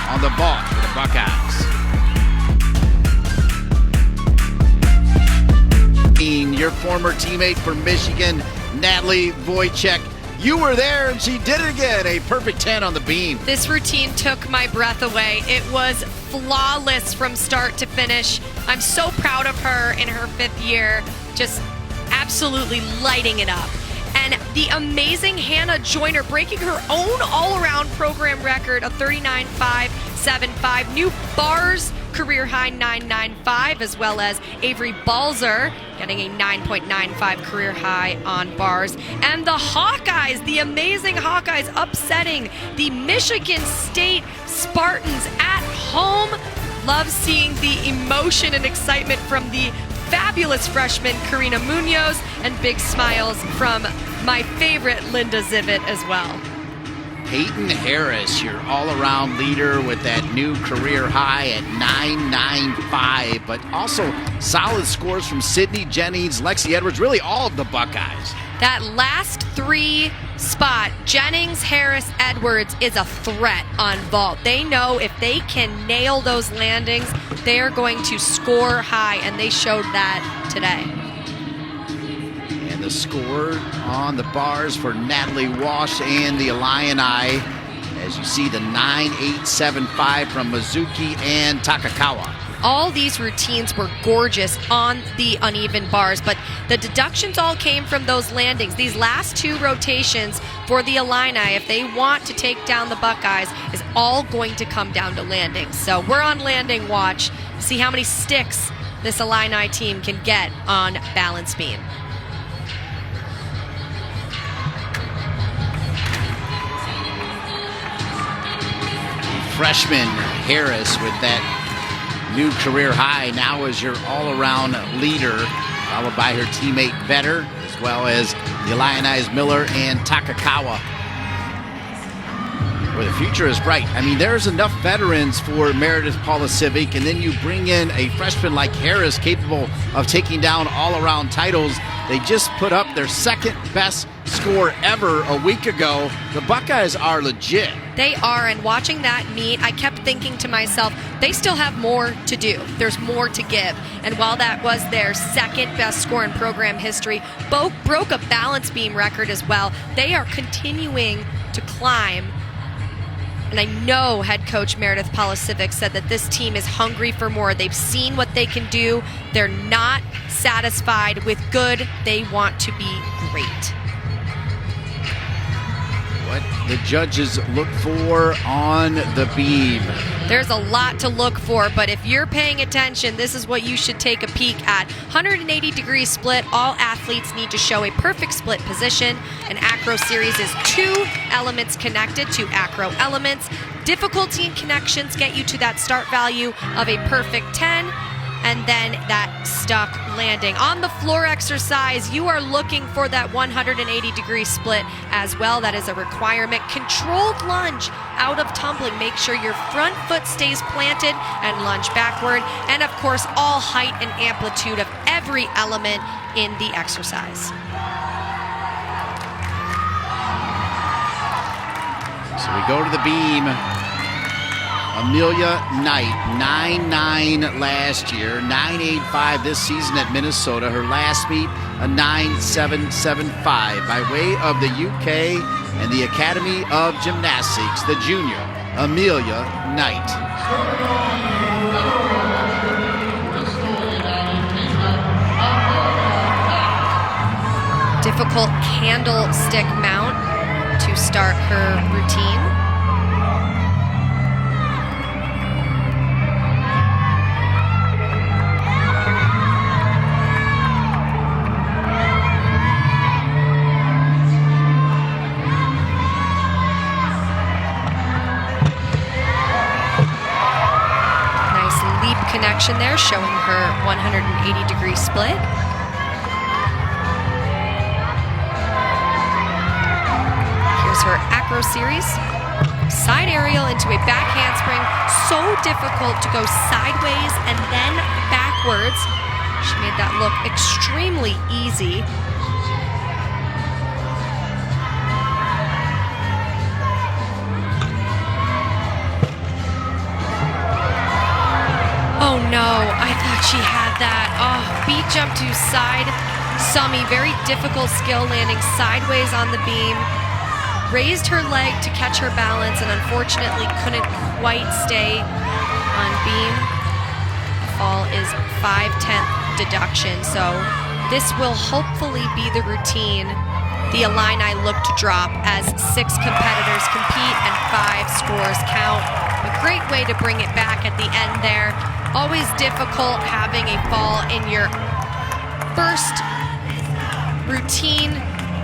Speaker 1: 9.95 on the ball for the Buckeyes. Your former teammate from Michigan, Natalie Wojcik. You were there and she did it again. A perfect 10 on the beam.
Speaker 2: This routine took my breath away. It was flawless from start to finish. I'm so proud of her in her 5th year, just absolutely lighting it up. And the amazing Hannah Joyner breaking her own all-around program record of 39.575. New bars career high 9.95, as well as Avery Balzer getting a 9.95 career high on bars. And the Hawkeyes, the amazing Hawkeyes, upsetting the Michigan State Spartans at home. Love seeing the emotion and excitement from the fabulous freshman Karina Munoz, and big smiles from my favorite Linda Zivit as well.
Speaker 1: Peyton Harris, your all-around leader with that new career high at 9.95, but also solid scores from Sydney Jennings, Lexi Edwards, really all of the Buckeyes.
Speaker 2: That last 3 spot, Jennings, Harris, Edwards, is a threat on vault. They know if they can nail those landings, they are going to score high, and they showed that today.
Speaker 1: And the score on the bars for Natalie Walsh and the Illini, as you see, the 9.875 from Mizuki and Takakawa.
Speaker 2: All these routines were gorgeous on the uneven bars, but the deductions all came from those landings. These last 2 rotations for the Illini, if they want to take down the Buckeyes, is all going to come down to landings. So we're on landing watch, see how many sticks this Illini team can get on balance beam.
Speaker 1: Freshman Harris with that new career high now is your all-around leader, followed by her teammate Vetter, as well as the Illini's Miller and Takakawa. Where the future is bright. I mean, there's enough veterans for Meredith Polisiewicz, and then you bring in a freshman like Harris capable of taking down all-around titles. They just put up their 2nd best score ever a week ago. The Buckeyes are legit.
Speaker 2: They are, and watching that meet, I kept thinking to myself, they still have more to do. There's more to give. And while that was their 2nd best score in program history, broke a balance beam record as well, they are continuing to climb And I know head coach Meredith Polisiewicz said that this team is hungry for more. They've seen what they can do. They're not satisfied with good. They want to be great.
Speaker 1: What the judges look for on the beam.
Speaker 2: There's a lot to look for, but if you're paying attention, this is what you should take a peek at. 180-degree split. All athletes need to show a perfect split position. An acro series is 2 elements connected, 2 acro elements. Difficulty in connections get you to that start value of a perfect 10. And then that stuck landing. On the floor exercise, you are looking for that 180-degree split as well. That is a requirement. Controlled lunge out of tumbling. Make sure your front foot stays planted and lunge backward. And of course, all height and amplitude of every element in the exercise.
Speaker 1: So we go to the beam. Amelia Knight, 9.9 last year, 9.85 this season at Minnesota. Her last meet, a 9.775 by way of the UK and the Academy of Gymnastics, the junior, Amelia Knight.
Speaker 2: Difficult candlestick mount to start her routine. Connection there, showing her 180-degree split. Here's her acro series. Side aerial into a back handspring. So difficult to go sideways and then backwards. She made that look extremely easy. Oh no, I thought she had that. Oh, beat jump to side summy. Very difficult skill landing sideways on the beam. Raised her leg to catch her balance and unfortunately couldn't quite stay on beam. Fall is 5/10 deduction, so this will hopefully be the routine the Illini look to drop as 6 competitors compete and 5 scores count. A great way to bring it back at the end there. Always difficult having a fall in your first routine,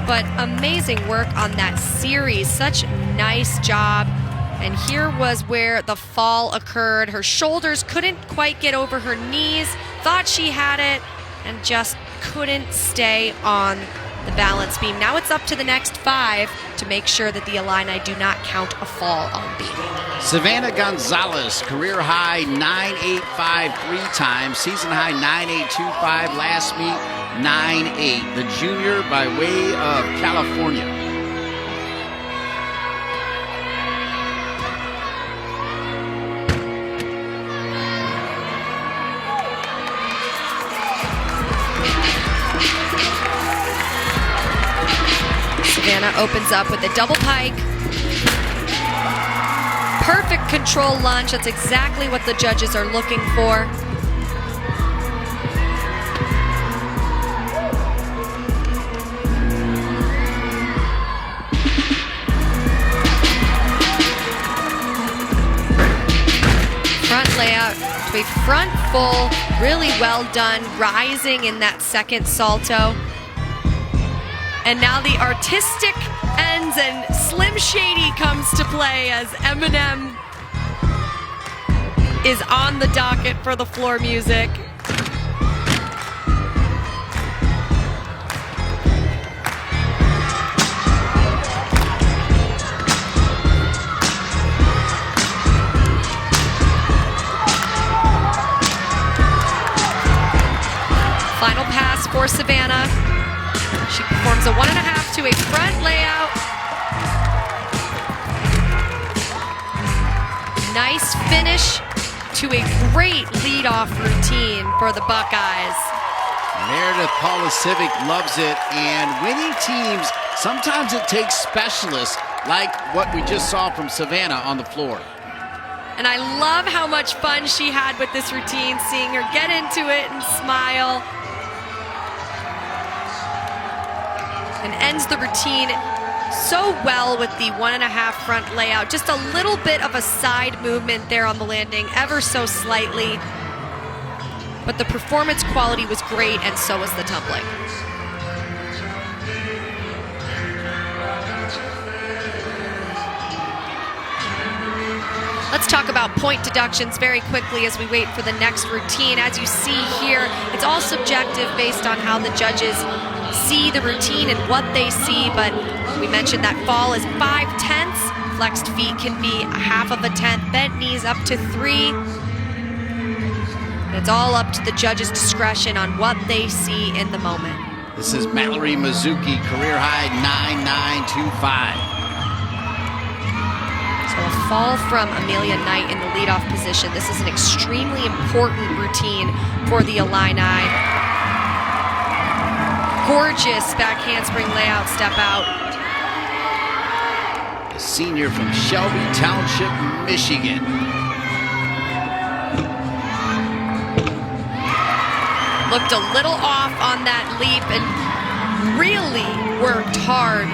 Speaker 2: but amazing work on that series. Such nice job. And here was where the fall occurred. Her shoulders couldn't quite get over her knees, thought she had it, and just couldn't stay on the balance beam. Now it's up to the next 5 to make sure that the Illini do not count a fall on beam.
Speaker 1: Savannah Gonzalez, career high 9.85 3 times, season high 9.825, last meet 9.8. The junior by way of California.
Speaker 2: Savannah opens up with a double pike. Perfect control lunge. That's exactly what the judges are looking for. Front layout to a front full. Really well done. Rising in that second salto. And now the artistic ends and Slim Shady comes to play as Eminem is on the docket for the floor music. Final pass for Savannah. She performs a 1.5 to a front layout. Nice finish to a great leadoff routine for the Buckeyes.
Speaker 1: Meredith Polisiewicz loves it, and winning teams, sometimes it takes specialists like what we just saw from Savannah on the floor.
Speaker 2: And I love how much fun she had with this routine, seeing her get into it and smile. And ends the routine so well with the 1.5 front layout. Just a little bit of a side movement there on the landing, ever so slightly. But the performance quality was great, and so was the tumbling. Let's talk about point deductions very quickly as we wait for the next routine. As you see here, it's all subjective based on how the judges see the routine and what they see, but we mentioned that fall is 5/10. Flexed feet can be 1/2 of a tenth, bent knees up to 3. It's all up to the judge's discretion on what they see in the moment.
Speaker 1: This is Mallory Mizuki, career high 9.925.
Speaker 2: So a fall from Amelia Knight in the leadoff position. This is an extremely important routine for the Illini. Gorgeous back handspring layout, step out.
Speaker 1: A senior from Shelby Township, Michigan.
Speaker 2: Looked a little off on that leap and really worked hard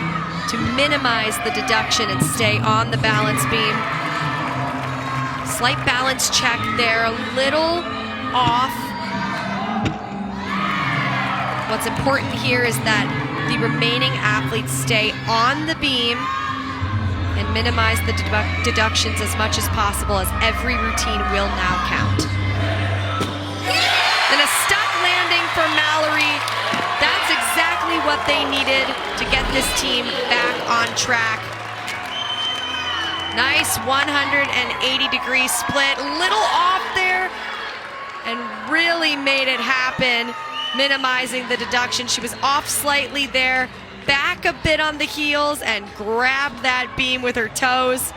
Speaker 2: to minimize the deduction and stay on the balance beam. Slight balance check there, a little off. What's important here is that the remaining athletes stay on the beam and minimize the deductions as much as possible, as every routine will now count. And a stuck landing for Mallory. That's exactly what they needed to get this team back on track. Nice 180-degree split. Little off there and really made it happen, minimizing the deduction. She was off slightly there, back a bit on the heels and grabbed that beam with her toes.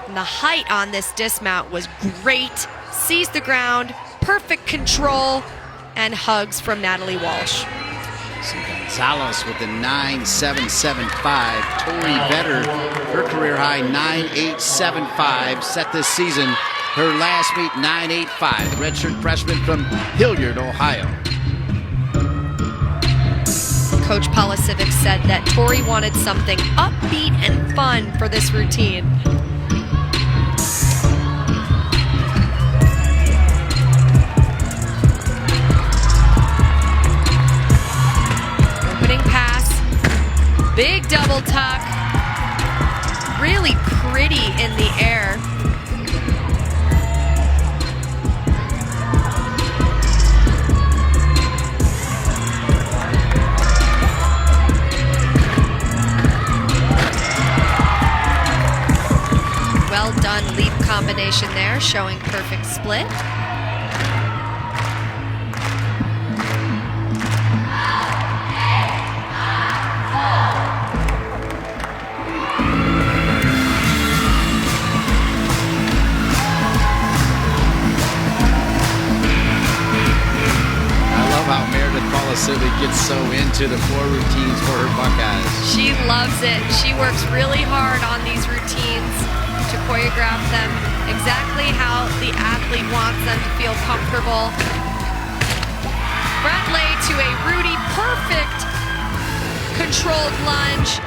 Speaker 2: And the height on this dismount was great. Seized the ground, perfect control, and hugs from Natalie Walsh.
Speaker 1: Gonzalez with the 9.775. Tori Vetter, her career high 9.875, set this season. Her last meet 9.85. The redshirt freshman from Hilliard, Ohio.
Speaker 2: Coach Paula Civic said that Tori wanted something upbeat and fun for this routine. Big double tuck, really pretty in the air. Well done leap combination there, showing perfect split.
Speaker 1: Civic gets so into the floor routines for her Buckeyes.
Speaker 2: She loves it. She works really hard on these routines to choreograph them exactly how the athlete wants them to feel comfortable. Front lay to a Rudy, perfect controlled lunge.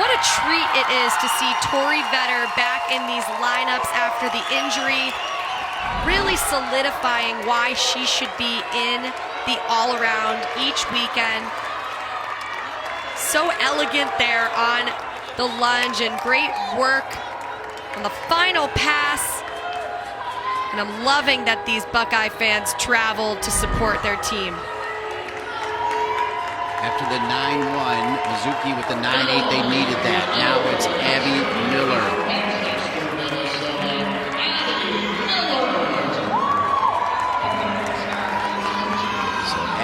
Speaker 2: What a treat it is to see Tori Vetter back in these lineups after the injury, really solidifying why she should be in the all-around each weekend. So elegant there on the lunge and great work on the final pass. And I'm loving that these Buckeye fans traveled to support their team.
Speaker 1: After the 9-1, Mizuki with the 9-8, they needed that. Now it's Abby Miller.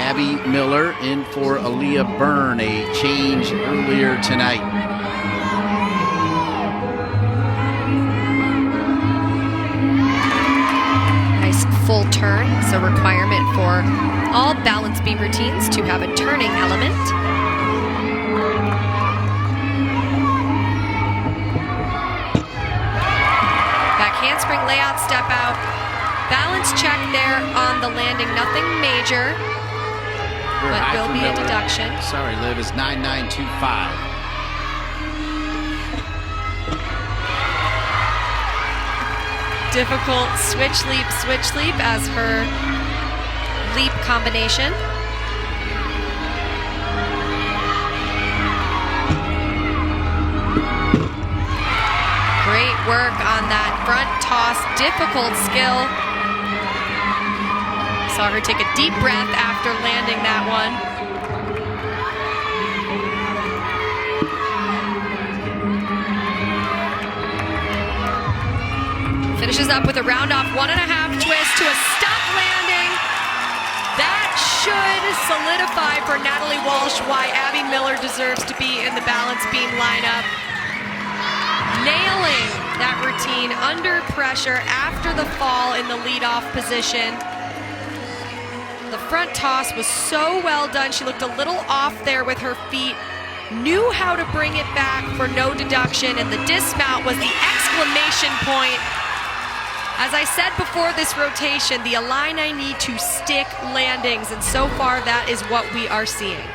Speaker 1: Abby Miller in for Aaliyah Byrne, a change earlier tonight.
Speaker 2: Nice full turn. It's a requirement for all balance beam routines to have a turning element. layout, step out. Balance check there on the landing, nothing major, but will be a deduction.
Speaker 1: Sorry, Liv, is 9925.
Speaker 2: Difficult switch leap as her leap combination. Great work on that front toss, difficult skill. Saw her take a deep breath after landing that one. Finishes up with a round-off 1.5 twist to a stop landing. That should solidify for Natalie Walsh why Abby Miller deserves to be in the balance beam lineup. Nailing that routine under pressure after the fall in the leadoff position. The front toss was so well done. She looked a little off there with her feet, knew how to bring it back for no deduction, and the dismount was the exclamation point. As I said before this rotation, the Illini need to stick landings, and so far that is what we are seeing.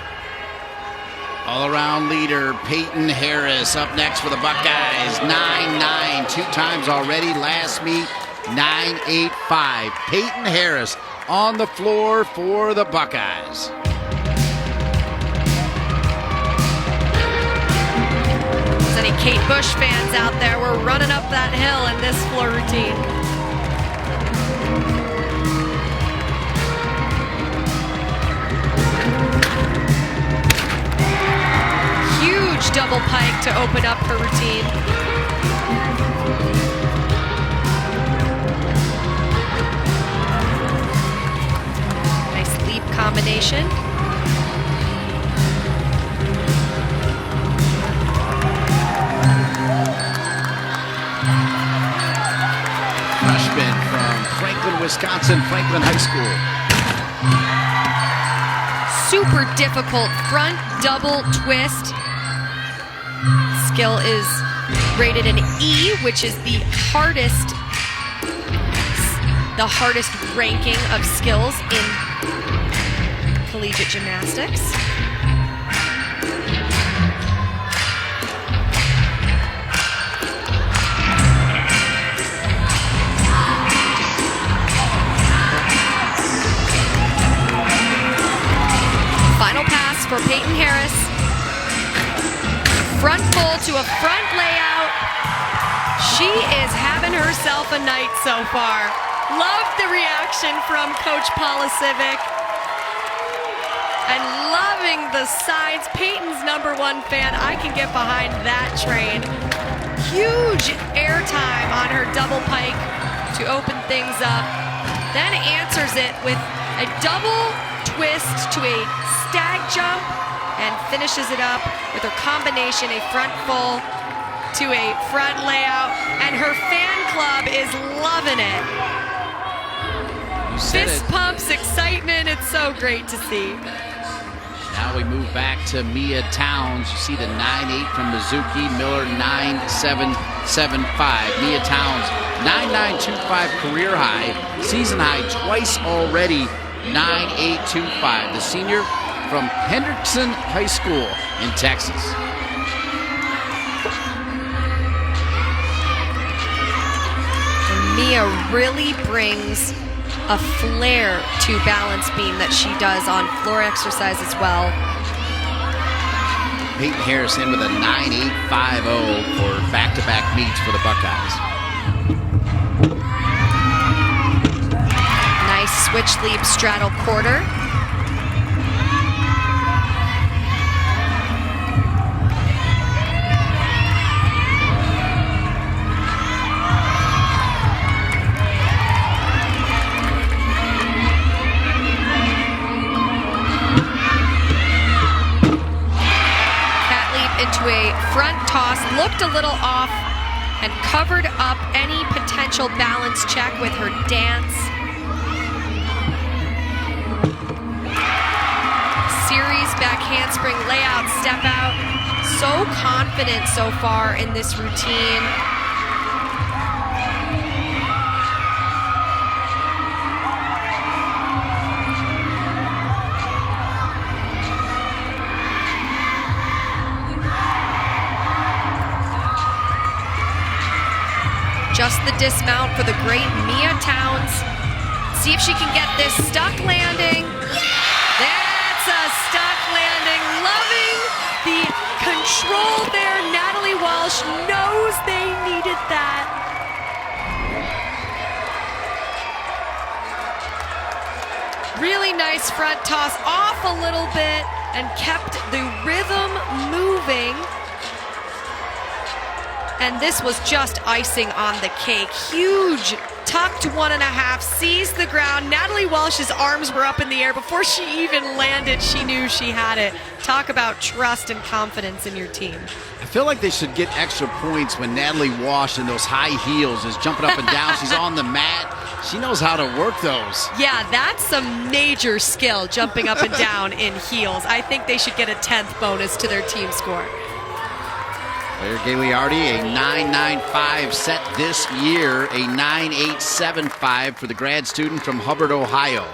Speaker 1: All-around leader Peyton Harris up next for the Buckeyes. 9-9, 2 times already. Last meet, 9-8-5. Peyton Harris on the floor for the Buckeyes.
Speaker 2: If any Kate Bush fans out there, we're running up that hill in this floor routine. Double pike to open up her routine. Nice leap combination.
Speaker 1: Freshman from Franklin, Wisconsin, Franklin High School.
Speaker 2: Super difficult front double twist. Skill is rated an E, which is the hardest ranking of skills in collegiate gymnastics. Final pass for Peyton Harris. Front full to a front layout. She is having herself a night so far. Love the reaction from Coach Paula Civic. And loving the sides. Peyton's #1 fan. I can get behind that train. Huge airtime on her double pike to open things up. Then answers it with a double twist to a stag jump and finishes it up with her combination, a front full to a front layout, and her fan club is loving it. Fist pumps, excitement, it's so great to see.
Speaker 1: Now we move back to Mia Towns. You see the 9-8 from Mizuki, Miller 9-7-7-5. Mia Towns, 9-9-2-5 career high, season high twice already, 9-8-2-5. The senior from Hendrickson High School in Texas.
Speaker 2: And Mia really brings a flair to balance beam that she does on floor exercise as well.
Speaker 1: Peyton Harris in with a 9-8-5-0 for back-to-back meets for the Buckeyes.
Speaker 2: Nice switch leap straddle quarter. Into a front toss, looked a little off and covered up any potential balance check with her dance. Series back handspring layout, step out. So confident so far in this routine. just the dismount for the great Mia Towns. See if she can get this stuck landing. That's a stuck landing. Loving the control there. Natalie Walsh knows they needed that. Really nice front toss, off a little bit, and kept the rhythm moving. And this was just icing on the cake. Huge tucked 1.5, sees the ground. Natalie Walsh's arms were up in the air. Before she even landed, she knew she had it. Talk about trust and confidence in your team.
Speaker 1: I feel like they should get extra points when Natalie Walsh in those high heels is jumping up and down. She's on the mat. She knows how to work those.
Speaker 2: Yeah, that's some major skill, jumping up and down in heels. I think they should get a 10th bonus to their team score.
Speaker 1: Claire Gagliardi, a 9.95 set this year, a 9.875 for the grad student from Hubbard, Ohio.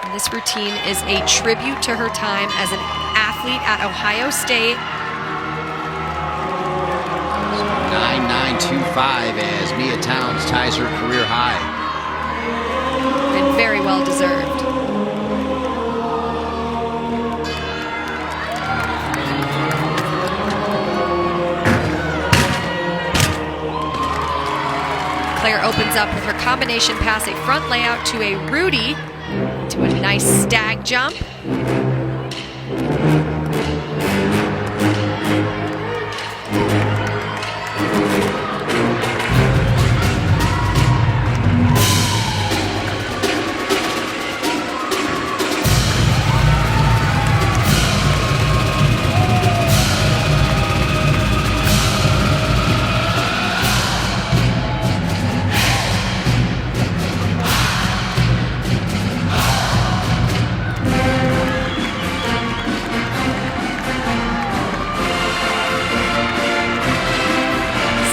Speaker 2: And this routine is a tribute to her time as an athlete at Ohio State.
Speaker 1: 9.925 as Mia Towns ties her career high.
Speaker 2: And very well deserved. Claire opens up with her combination pass, a front layout to a Rudy, to a nice stag jump.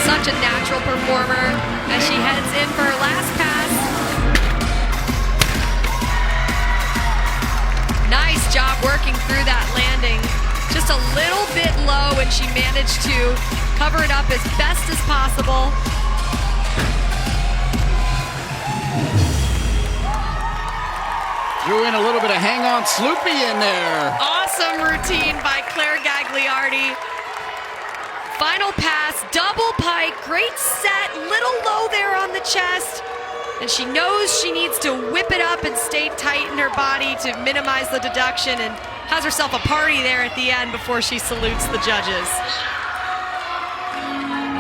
Speaker 2: Such a natural performer as she heads in for her last pass. Nice job working through that landing. Just a little bit low, and she managed to cover it up as best as possible.
Speaker 1: Threw in a little bit of hang-on Sloopy in there.
Speaker 2: Awesome routine by Claire Gagliardi. Final pass, double pike, great set, little low there on the chest. And she knows she needs to whip it up and stay tight in her body to minimize the deduction, and has herself a party there at the end before she salutes the judges.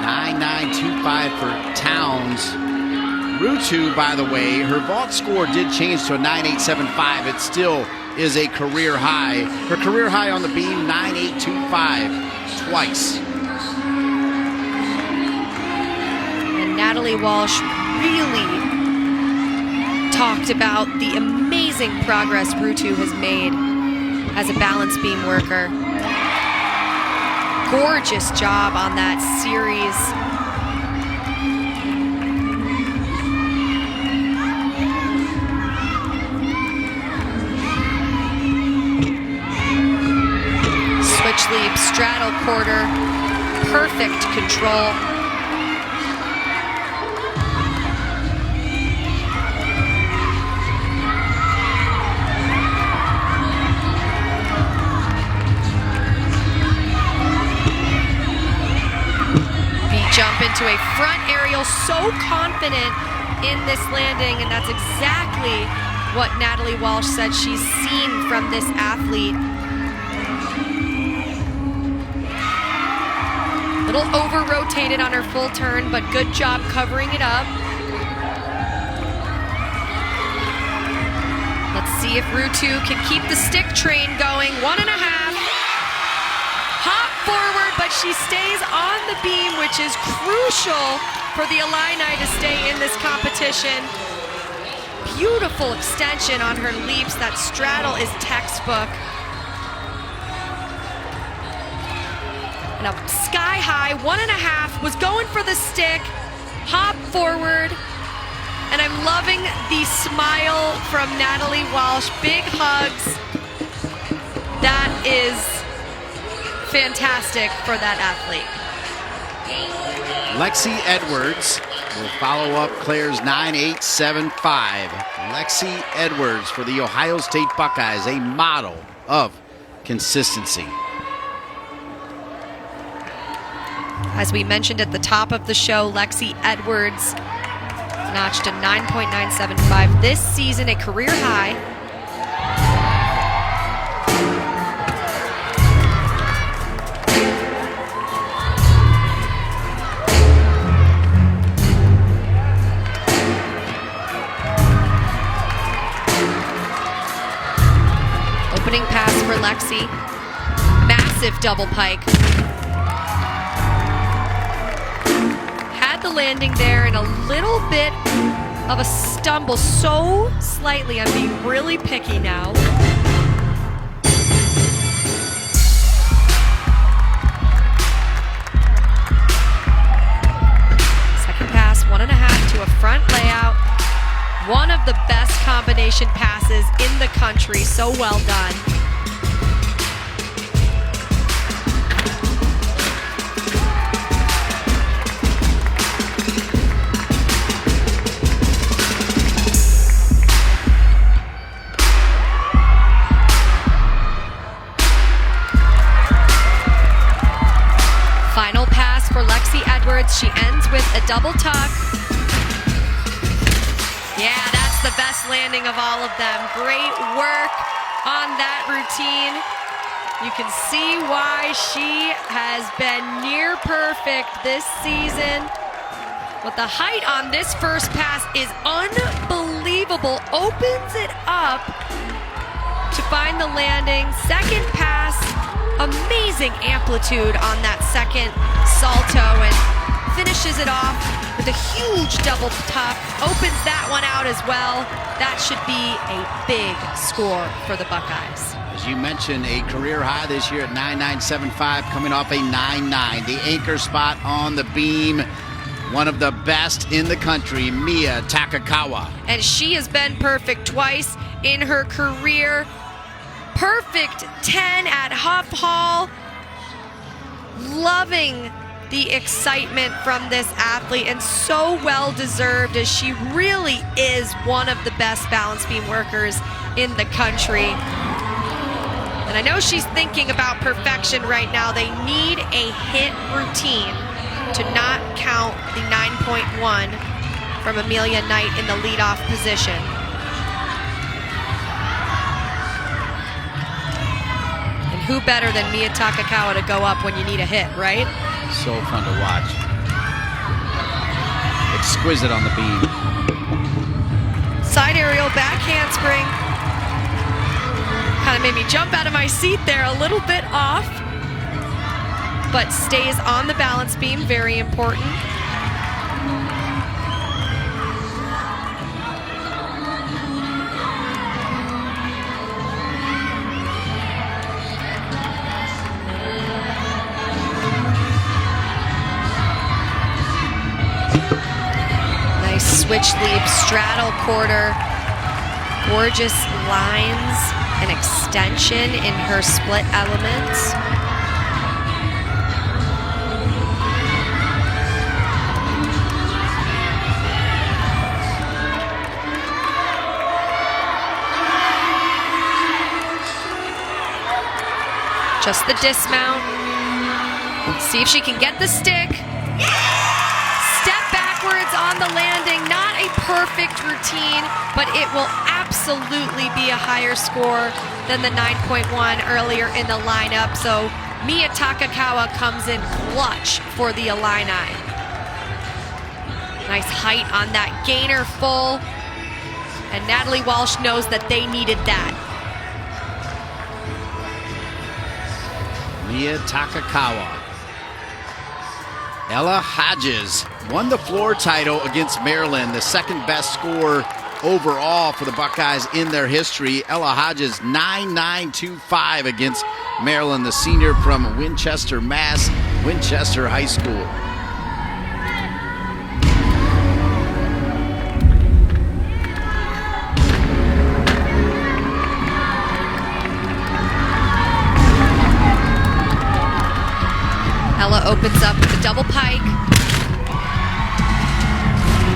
Speaker 1: 9.925 for Towns. Rutu, by the way, her vault score did change to a 9.875. It still is a career high. Her career high on the beam, 9.825, twice.
Speaker 2: And Natalie Walsh really talked about the amazing progress Rutu has made as a balance beam worker. Gorgeous job on that series. Switch leap, straddle quarter, perfect control. Jump into a front aerial, so confident in this landing, and that's exactly what Natalie Walsh said she's seen from this athlete. Little over-rotated on her full turn, but good job covering it up. Let's see if Rutu can keep the stick train going. 1.5. Hop forward, but she stays on the beam, which is crucial for the Illini to stay in this competition. Beautiful extension on her leaps. That straddle is textbook. And a sky high, 1.5, was going for the stick. Hop forward. And I'm loving the smile from Natalie Walsh. Big hugs. That is fantastic for that athlete.
Speaker 1: Lexi Edwards will follow up Claire's 9.875. Lexi Edwards for the Ohio State Buckeyes, a model of consistency.
Speaker 2: As we mentioned at the top of the show, Lexi Edwards notched a 9.975 this season, a career high. Opening pass for Lexi. Massive double pike. Had the landing there and a little bit of a stumble, so slightly. I'm being really picky now. Second pass, 1.5 to a front layout. One of the best combination passes in the country. So well done. Final pass for Lexi Edwards. She ends with a double tuck. Yeah, that's the best landing of all of them. Great work on that routine. You can see why she has been near perfect this season. But the height on this first pass is unbelievable. Opens it up to find the landing. Second pass, amazing amplitude on that second salto, and finishes it off with a huge double tuck. Opens that one out as well. That should be a big score for the Buckeyes.
Speaker 1: As you mentioned, a career high this year at 9.975, coming off a 9.9. The anchor spot on the beam, one of the best in the country, Mia Takakawa.
Speaker 2: And she has been perfect twice in her career. Perfect 10 at Huff Hall. Loving the excitement from this athlete, and so well deserved, as she really is one of the best balance beam workers in the country. And I know she's thinking about perfection right now. They need a hit routine to not count the 9.1 from Amelia Knight in the leadoff position. And who better than Mia Takakawa to go up when you need a hit, right?
Speaker 1: So fun to watch. Exquisite on the beam.
Speaker 2: Side aerial, back handspring. Kind of made me jump out of my seat there, a little bit off, but stays on the balance beam, very important. Switch leap, straddle quarter, gorgeous lines and extension in her split elements. Just the dismount. See if she can get the stick. Step backwards on the landing. Not a perfect routine, but it will absolutely be a higher score than the 9.1 earlier in the lineup. So Mia Takakawa comes in clutch for the Illini. Nice height on that gainer full. And Natalie Walsh knows that they needed that.
Speaker 1: Mia Takakawa. Ella Hodges won the floor title against Maryland, the second best score overall for the Buckeyes in their history. Ella Hodges 9.925 against Maryland, the senior from Winchester, Mass, Winchester High School.
Speaker 2: Ella opens up with a double pike.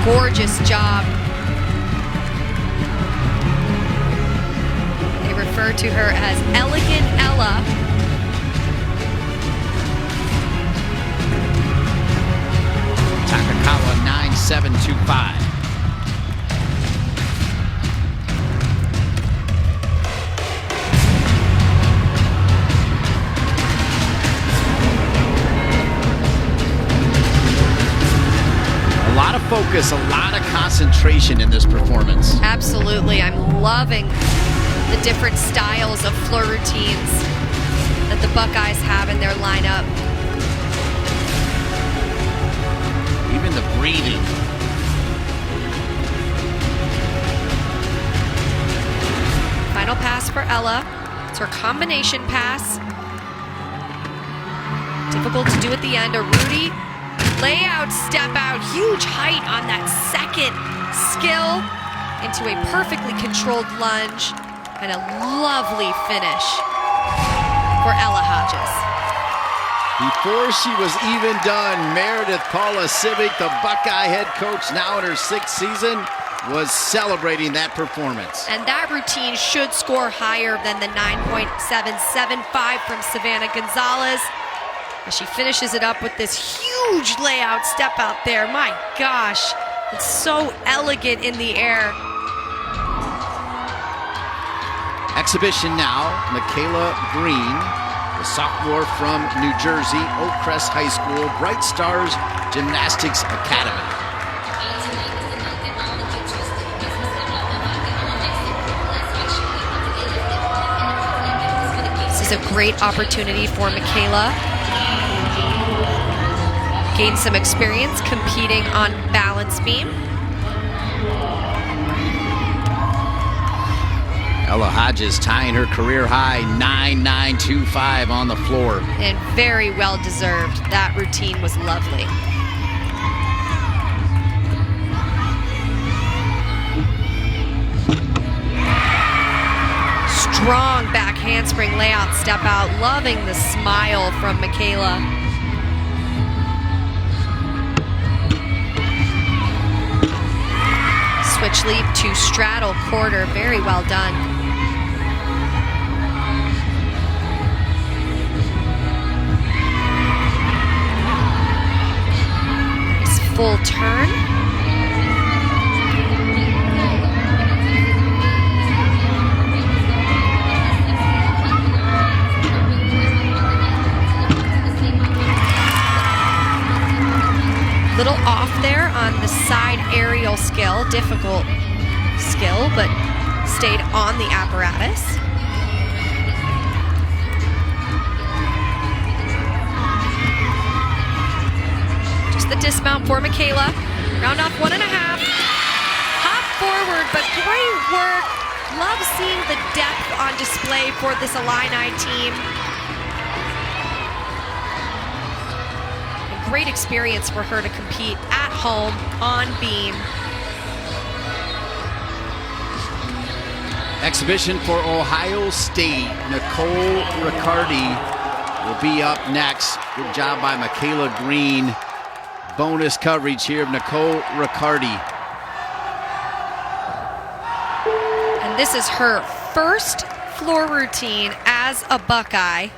Speaker 2: Gorgeous job. They refer to her as Elegant Ella.
Speaker 1: Takakawa 9725. A lot of focus, a lot of concentration in this performance.
Speaker 2: Absolutely. I'm loving the different styles of floor routines that the Buckeyes have in their lineup.
Speaker 1: Even the breathing.
Speaker 2: Final pass for Ella. It's her combination pass. Difficult to do at the end. A Rudy layout, step out, huge height on that second skill into a perfectly controlled lunge and a lovely finish for Ella Hodges.
Speaker 1: Before she was even done, Meredith Paula Civic, the Buckeye head coach, now in her 6th season, was celebrating that performance.
Speaker 2: And that routine should score higher than the 9.775 from Savannah Gonzalez. As she finishes it up with this huge layout step out there. My gosh, it's so elegant in the air.
Speaker 1: Exhibition now, Michaela Green, the sophomore from New Jersey, Oak Crest High School, Bright Stars Gymnastics Academy.
Speaker 2: This is a great opportunity for Michaela. Gain some experience competing on balance beam.
Speaker 1: Ella Hodges tying her career high 9.925 on the floor.
Speaker 2: And very well deserved. That routine was lovely. Strong back handspring layout step out. Loving the smile from Michaela. Switch leap to straddle quarter. Very well done. Nice full turn. Little off there on the side aerial skill. Difficult skill, but stayed on the apparatus. Just the dismount for Michaela. Round off 1.5. Hop forward, but great work. Love seeing the depth on display for this Illini team. Great experience for her to compete at home on beam.
Speaker 1: Exhibition for Ohio State. Nicole Riccardi will be up next. Good job by Michaela Green. Bonus coverage here of Nicole Riccardi.
Speaker 2: And this is her first floor routine as a Buckeye.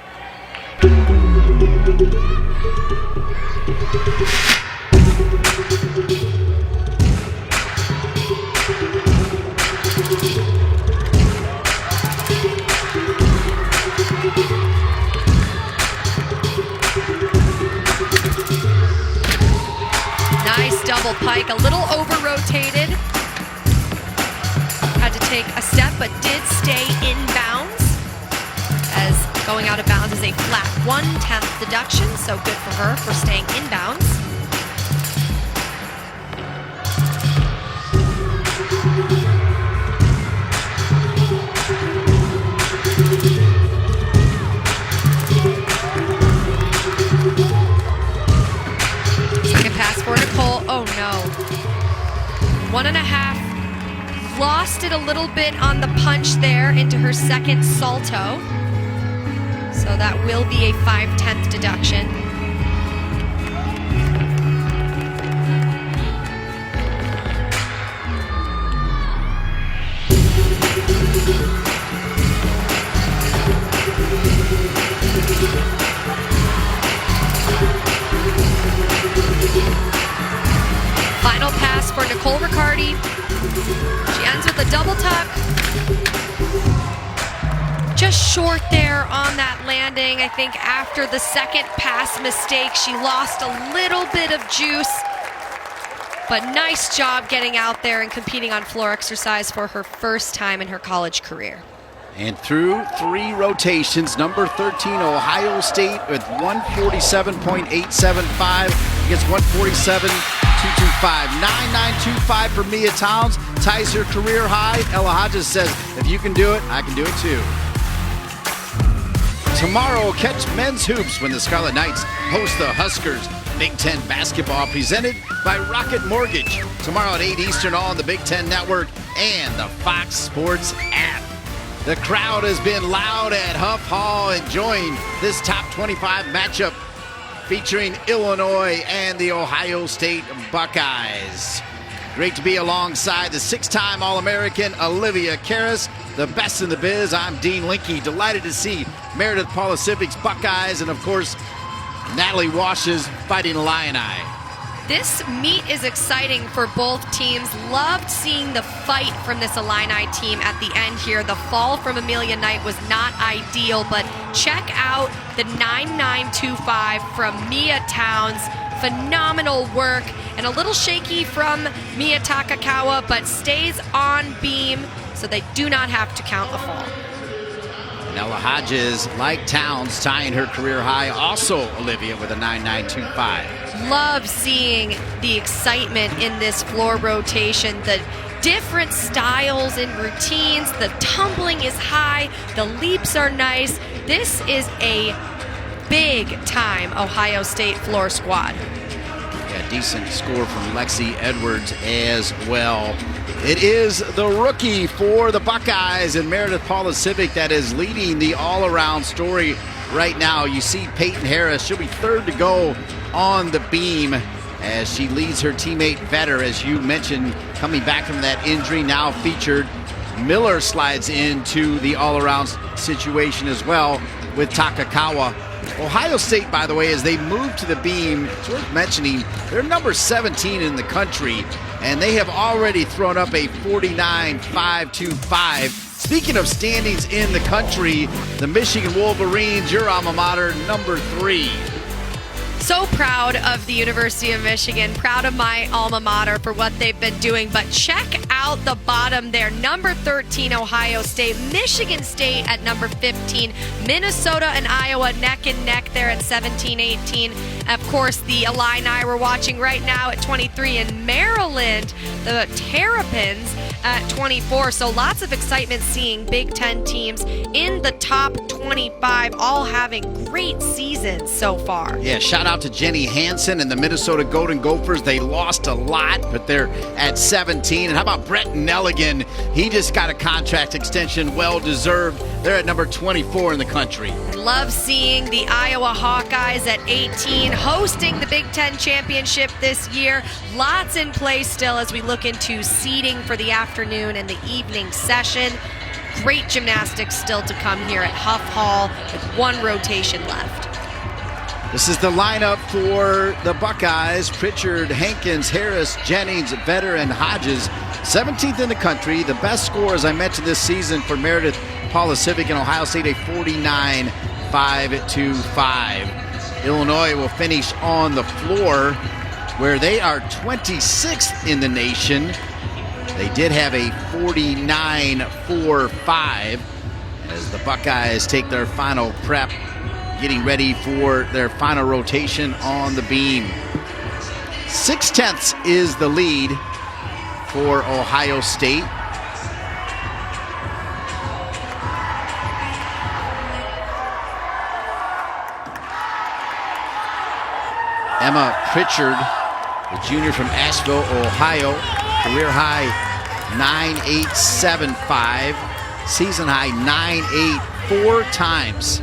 Speaker 2: Nice double pike, a little over-rotated. Had to take a step, but did stay in bounds, as going out of bounds is a flat 1/10 deduction, so good for her for staying in bounds. Second pass for Nicole. Oh no. 1.5. Lost it a little bit on the punch there into her second salto. So that will be a 5/10 deduction. Final pass for Nicole Riccardi. She ends with a double tuck. Just short there on that landing. I think after the second pass mistake, she lost a little bit of juice. But nice job getting out there and competing on floor exercise for her first time in her college career.
Speaker 1: And through 3 rotations, number 13, Ohio State with 147.875 against 147.225. 9.925 for Mia Towns, ties her career high. Ella Hodges says, if you can do it, I can do it too. Tomorrow, catch men's hoops when the Scarlet Knights host the Huskers. Big Ten basketball presented by Rocket Mortgage. Tomorrow at 8 Eastern on the Big Ten Network and the Fox Sports app. The crowd has been loud at Huff Hall enjoying this top 25 matchup featuring Illinois and the Ohio State Buckeyes. Great to be alongside the 6-time All-American Olivia Karras, the best in the biz. I'm Dean Linke, delighted to see Meredith Polisivic's Buckeyes and, of course, Natalie Walsh's Fighting Illini.
Speaker 2: This meet is exciting for both teams. Loved seeing the fight from this Illini team at the end here. The fall from Amelia Knight was not ideal, but check out the 9.925 from Mia Towns. Phenomenal work and a little shaky from Mia Takakawa, but stays on beam, so they do not have to count the fall.
Speaker 1: Ella Hodges, like Towns, tying her career high. Also Olivia with a 9.925.
Speaker 2: Love seeing the excitement in this floor rotation. The different styles and routines. The tumbling is high. The leaps are nice. This is a big-time Ohio State floor squad.
Speaker 1: Yeah, decent score from Lexi Edwards as well. It is the rookie for the Buckeyes and Meredith Polisivic that is leading the all-around story right now. You see Peyton Harris. She'll be third to go on the beam as she leads her teammate Vetter, as you mentioned, coming back from that injury, now featured. Miller slides into the all-around situation as well with Takakawa. Ohio State, by the way, as they move to the beam, it's worth mentioning, they're number 17 in the country, and they have already thrown up a 49.525. Speaking of standings in the country, the Michigan Wolverines, your alma mater, number 3.
Speaker 2: So proud of the University of Michigan, proud of my alma mater for what they've been doing, but check out the bottom there. Number 13, Ohio State, Michigan State at number 15, Minnesota and Iowa neck and neck there at 17, 18. Of course, the Illini we're watching right now at 23, and Maryland, the Terrapins at 24. So lots of excitement seeing Big Ten teams in the top 25, all having great seasons so far.
Speaker 1: Yeah, shout out to Jenny Hansen and the Minnesota Golden Gophers. They lost a lot, but they're at 17. And how about Brett Nelligan? He just got a contract extension, well-deserved. They're at number 24 in the country.
Speaker 2: Love seeing the Iowa Hawkeyes at 18, hosting the Big Ten Championship this year. Lots in play still as we look into seeding for the afternoon and the evening session. Great gymnastics still to come here at Huff Hall with one rotation left.
Speaker 1: This is the lineup for the Buckeyes. Pritchard, Hankins, Harris, Jennings, Vetter, and Hodges. 17th in the country. The best score, as I mentioned this season, for Meredith Polisivic and Ohio State, a 49.525. Illinois will finish on the floor where they are 26th in the nation. They did have a 49.45 as the Buckeyes take their final prep, getting ready for their final rotation on the beam. 0.6 is the lead for Ohio State. Emma Pritchard, the junior from Asheville, Ohio, career high 9.875, season high 9.8 4 times.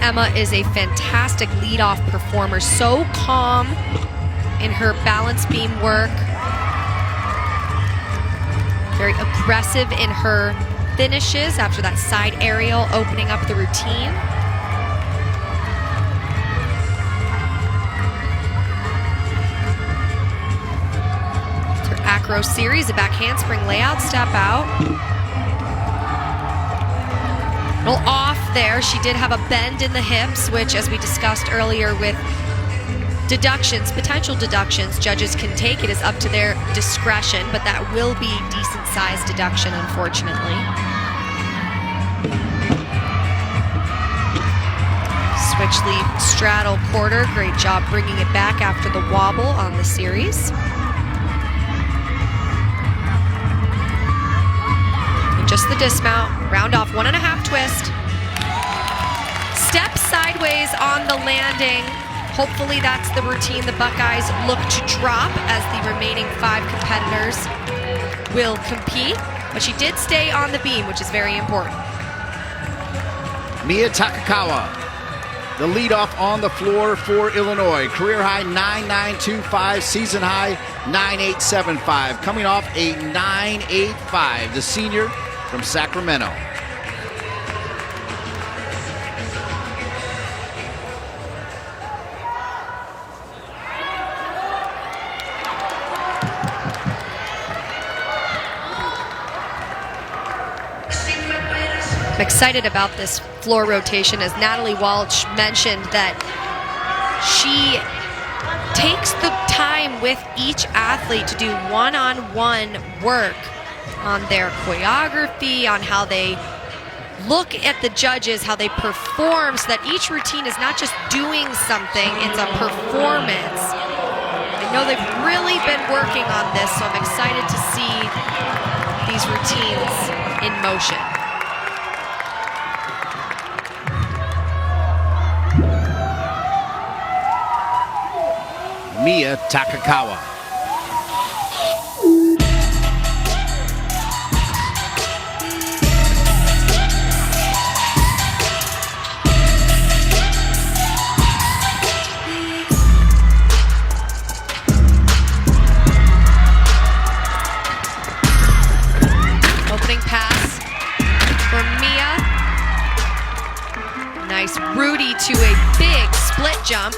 Speaker 2: Emma is a fantastic leadoff performer, so calm in her balance beam work. Very aggressive in her finishes after that side aerial, opening up the routine. Her acro series, a back handspring layout, step out. A little off there. She did have a bend in the hips, which, as we discussed earlier with deductions, potential deductions, judges can take. It is up to their discretion, but that will be decent sized deduction, unfortunately. Switch lead straddle quarter. Great job bringing it back after the wobble on the series. And just the dismount. Round off 1.5 twist. Step sideways on the landing. Hopefully that's the routine the Buckeyes look to drop as the remaining 5 competitors will compete. But she did stay on the beam, which is very important.
Speaker 1: Mia Takakawa, the leadoff on the floor for Illinois. Career high 9.925, season high 9.875. Coming off a 9.85, the senior from Sacramento.
Speaker 2: I'm excited about this floor rotation, as Natalie Walsh mentioned that she takes the time with each athlete to do one-on-one work on their choreography, on how they look at the judges, how they perform, so that each routine is not just doing something, it's a performance. I know they've really been working on this, so I'm excited to see these routines in motion.
Speaker 1: Mia Takakawa.
Speaker 2: Opening pass for Mia. Nice Rudy to a big split jump.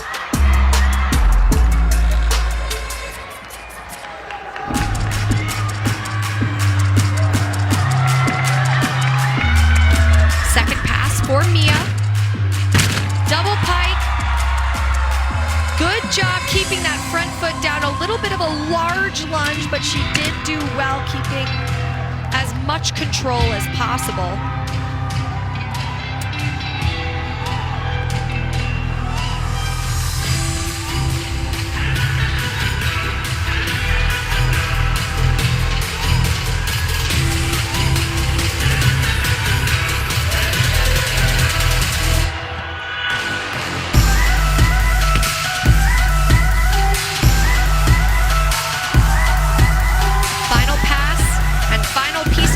Speaker 2: For Mia. Double pike. Good job keeping that front foot down. A little bit of a large lunge, but she did do well keeping as much control as possible.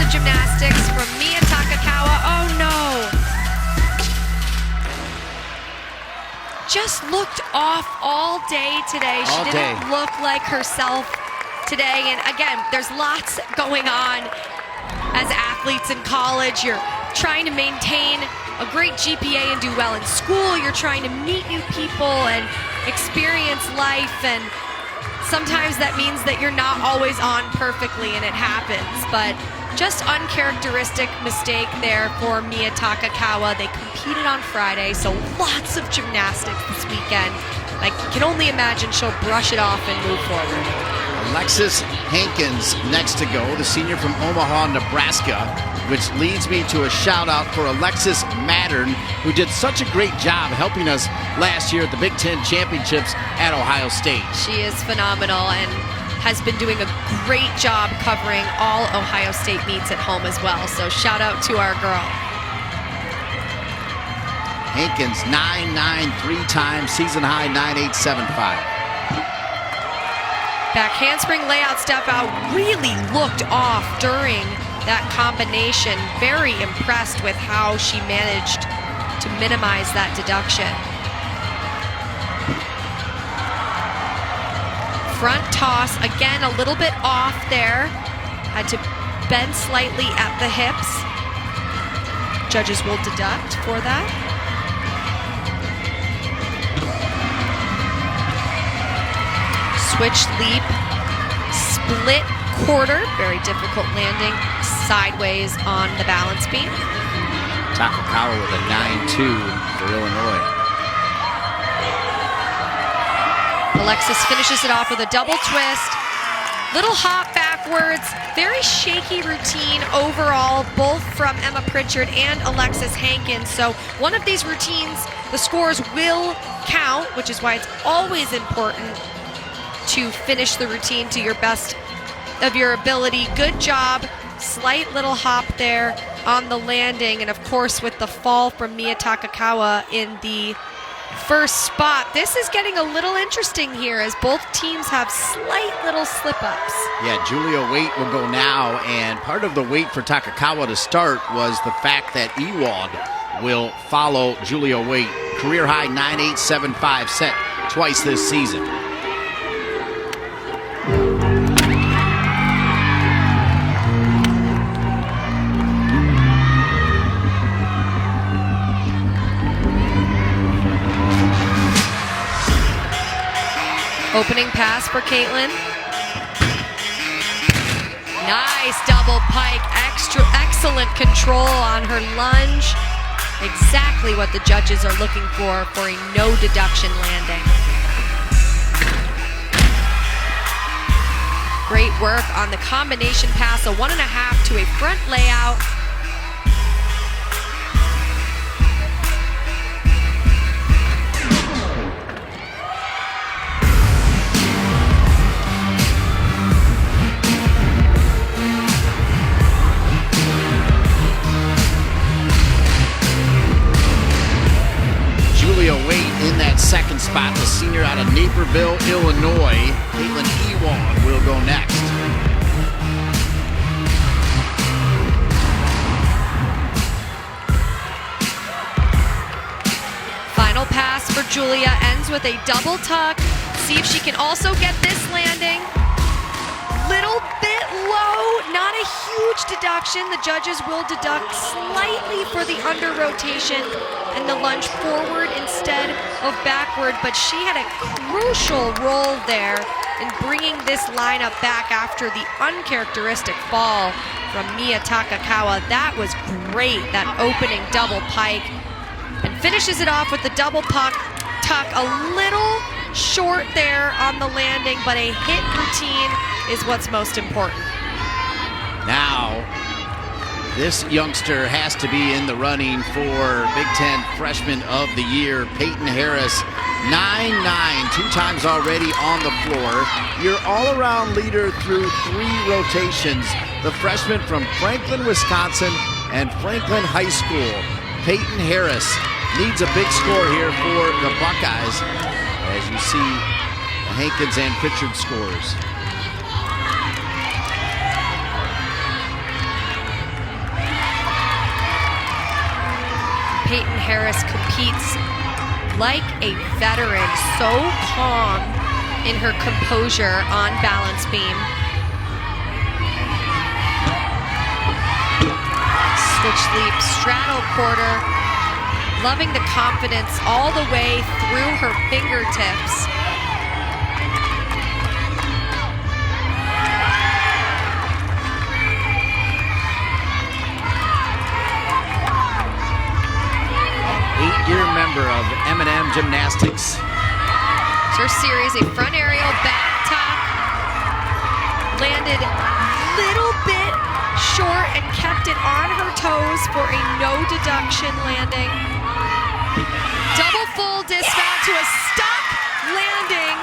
Speaker 2: Gymnastics from Mia Takakawa. Oh no! Just looked off all day today. She didn't look like herself today. And again, there's lots going on as athletes in college. You're trying to maintain a great GPA and do well in school. You're trying to meet new people and experience life, and sometimes that means that you're not always on perfectly, and it happens. But just uncharacteristic mistake there for Mia Takakawa. They competed on Friday, so lots of gymnastics this weekend. I can only imagine she'll brush it off and move forward.
Speaker 1: Alexis Hankins next to go, the senior from Omaha, Nebraska, which leads me to a shout out for Alexis Mattern, who did such a great job helping us last year at the Big Ten Championships at Ohio State.
Speaker 2: She is phenomenal and has been doing a great job covering all Ohio State meets at home as well. So shout out to our girl.
Speaker 1: Hankins 9.93 times, season high 9.875.
Speaker 2: Back handspring layout step out, really looked off during that combination. Very impressed with how she managed to minimize that deduction. Front toss, again, a little bit off there. Had to bend slightly at the hips. Judges will deduct for that. Switch leap, split quarter, very difficult landing, sideways on the balance beam.
Speaker 1: Takakawa with a 9-2 for Illinois.
Speaker 2: Alexis finishes it off with a double twist. Little hop backwards, very shaky routine overall, both from Emma Pritchard and Alexis Hankins. So one of these routines, the scores will count, which is why it's always important to finish the routine to your best of your ability. Good job, slight little hop there on the landing, and of course with the fall from Mia Takakawa in the first spot. This is getting a little interesting here as both teams have slight little slip-ups.
Speaker 1: Yeah, Julia Waite will go now, and part of the wait for Takakawa to start was the fact that Ewald will follow Julia Waite. Career high 9.875 set twice this season.
Speaker 2: Opening pass for Caitlin. Nice double pike, excellent control on her lunge. Exactly what the judges are looking for a no deduction landing. Great work on the combination pass, a 1.5 to a front layout.
Speaker 1: In that second spot, the senior out of Naperville, Illinois, Caitlin Ewald will go next.
Speaker 2: Final pass for Julia ends with a double tuck. See if she can also get this landing. Little bit low, not a huge deduction. The judges will deduct slightly for the under rotation and the lunge forward instead of backward, but she had a crucial role there in bringing this lineup back after the uncharacteristic fall from Mia Takakawa. That was great, that opening double pike, and finishes it off with the double tuck. A little short there on the landing, but a hit routine is what's most important.
Speaker 1: Now, this youngster has to be in the running for Big Ten Freshman of the Year. Peyton Harris, 9'9", 2 times already on the floor. Your all-around leader through 3 rotations. The freshman from Franklin, Wisconsin, and Franklin High School. Peyton Harris needs a big score here for the Buckeyes, as you see the Hankins and Pritchard scores.
Speaker 2: Peyton Harris competes like a veteran, so calm in her composure on balance beam. Switch leap, straddle quarter, loving the confidence all the way through her fingertips.
Speaker 1: Eight-year member of M&M Gymnastics.
Speaker 2: It's her series, a front aerial back top. Landed little bit short and kept it on her toes for a no deduction landing. Double full dismount to a stuck landing.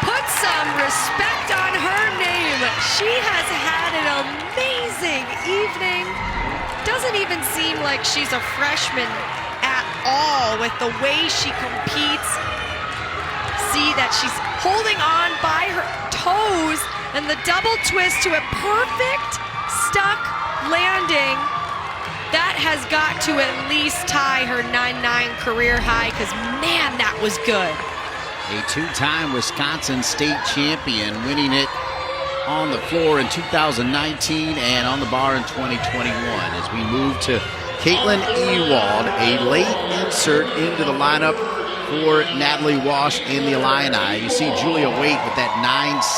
Speaker 2: Put some respect on her name. She has had an amazing evening. Doesn't even seem like she's a freshman at all with the way she competes. See that she's holding on by her toes, and the double twist to a perfect stuck landing. That has got to at least tie her 9.9 career high, because man, that was good.
Speaker 1: A 2-time Wisconsin state champion, winning it on the floor in 2019 and on the bar in 2021 as we move to Caitlin Ewald, a late insert into the lineup for Natalie Walsh in the Illini. You see Julia Waite with that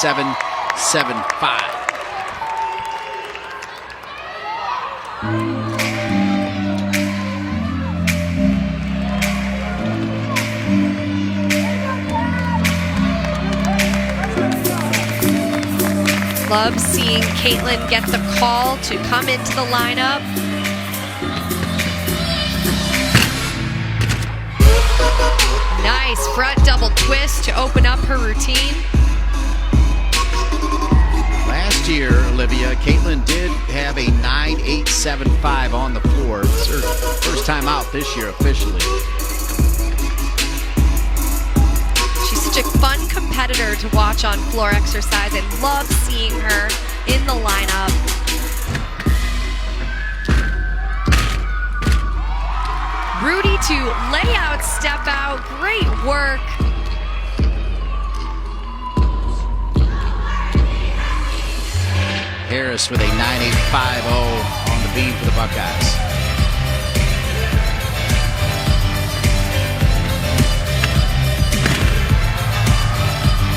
Speaker 1: 9.775.
Speaker 2: Love seeing Caitlin get the call to come into the lineup. Nice front double twist to open up her routine.
Speaker 1: Last year, Olivia, Caitlin did have a 9.875 on the floor. It's her first time out this year officially.
Speaker 2: She's such a fun competitor to watch on floor exercise. I love seeing her in the lineup. Rudy to lay out, step out, great work.
Speaker 1: Harris with a 9.850 on the beam for the Buckeyes.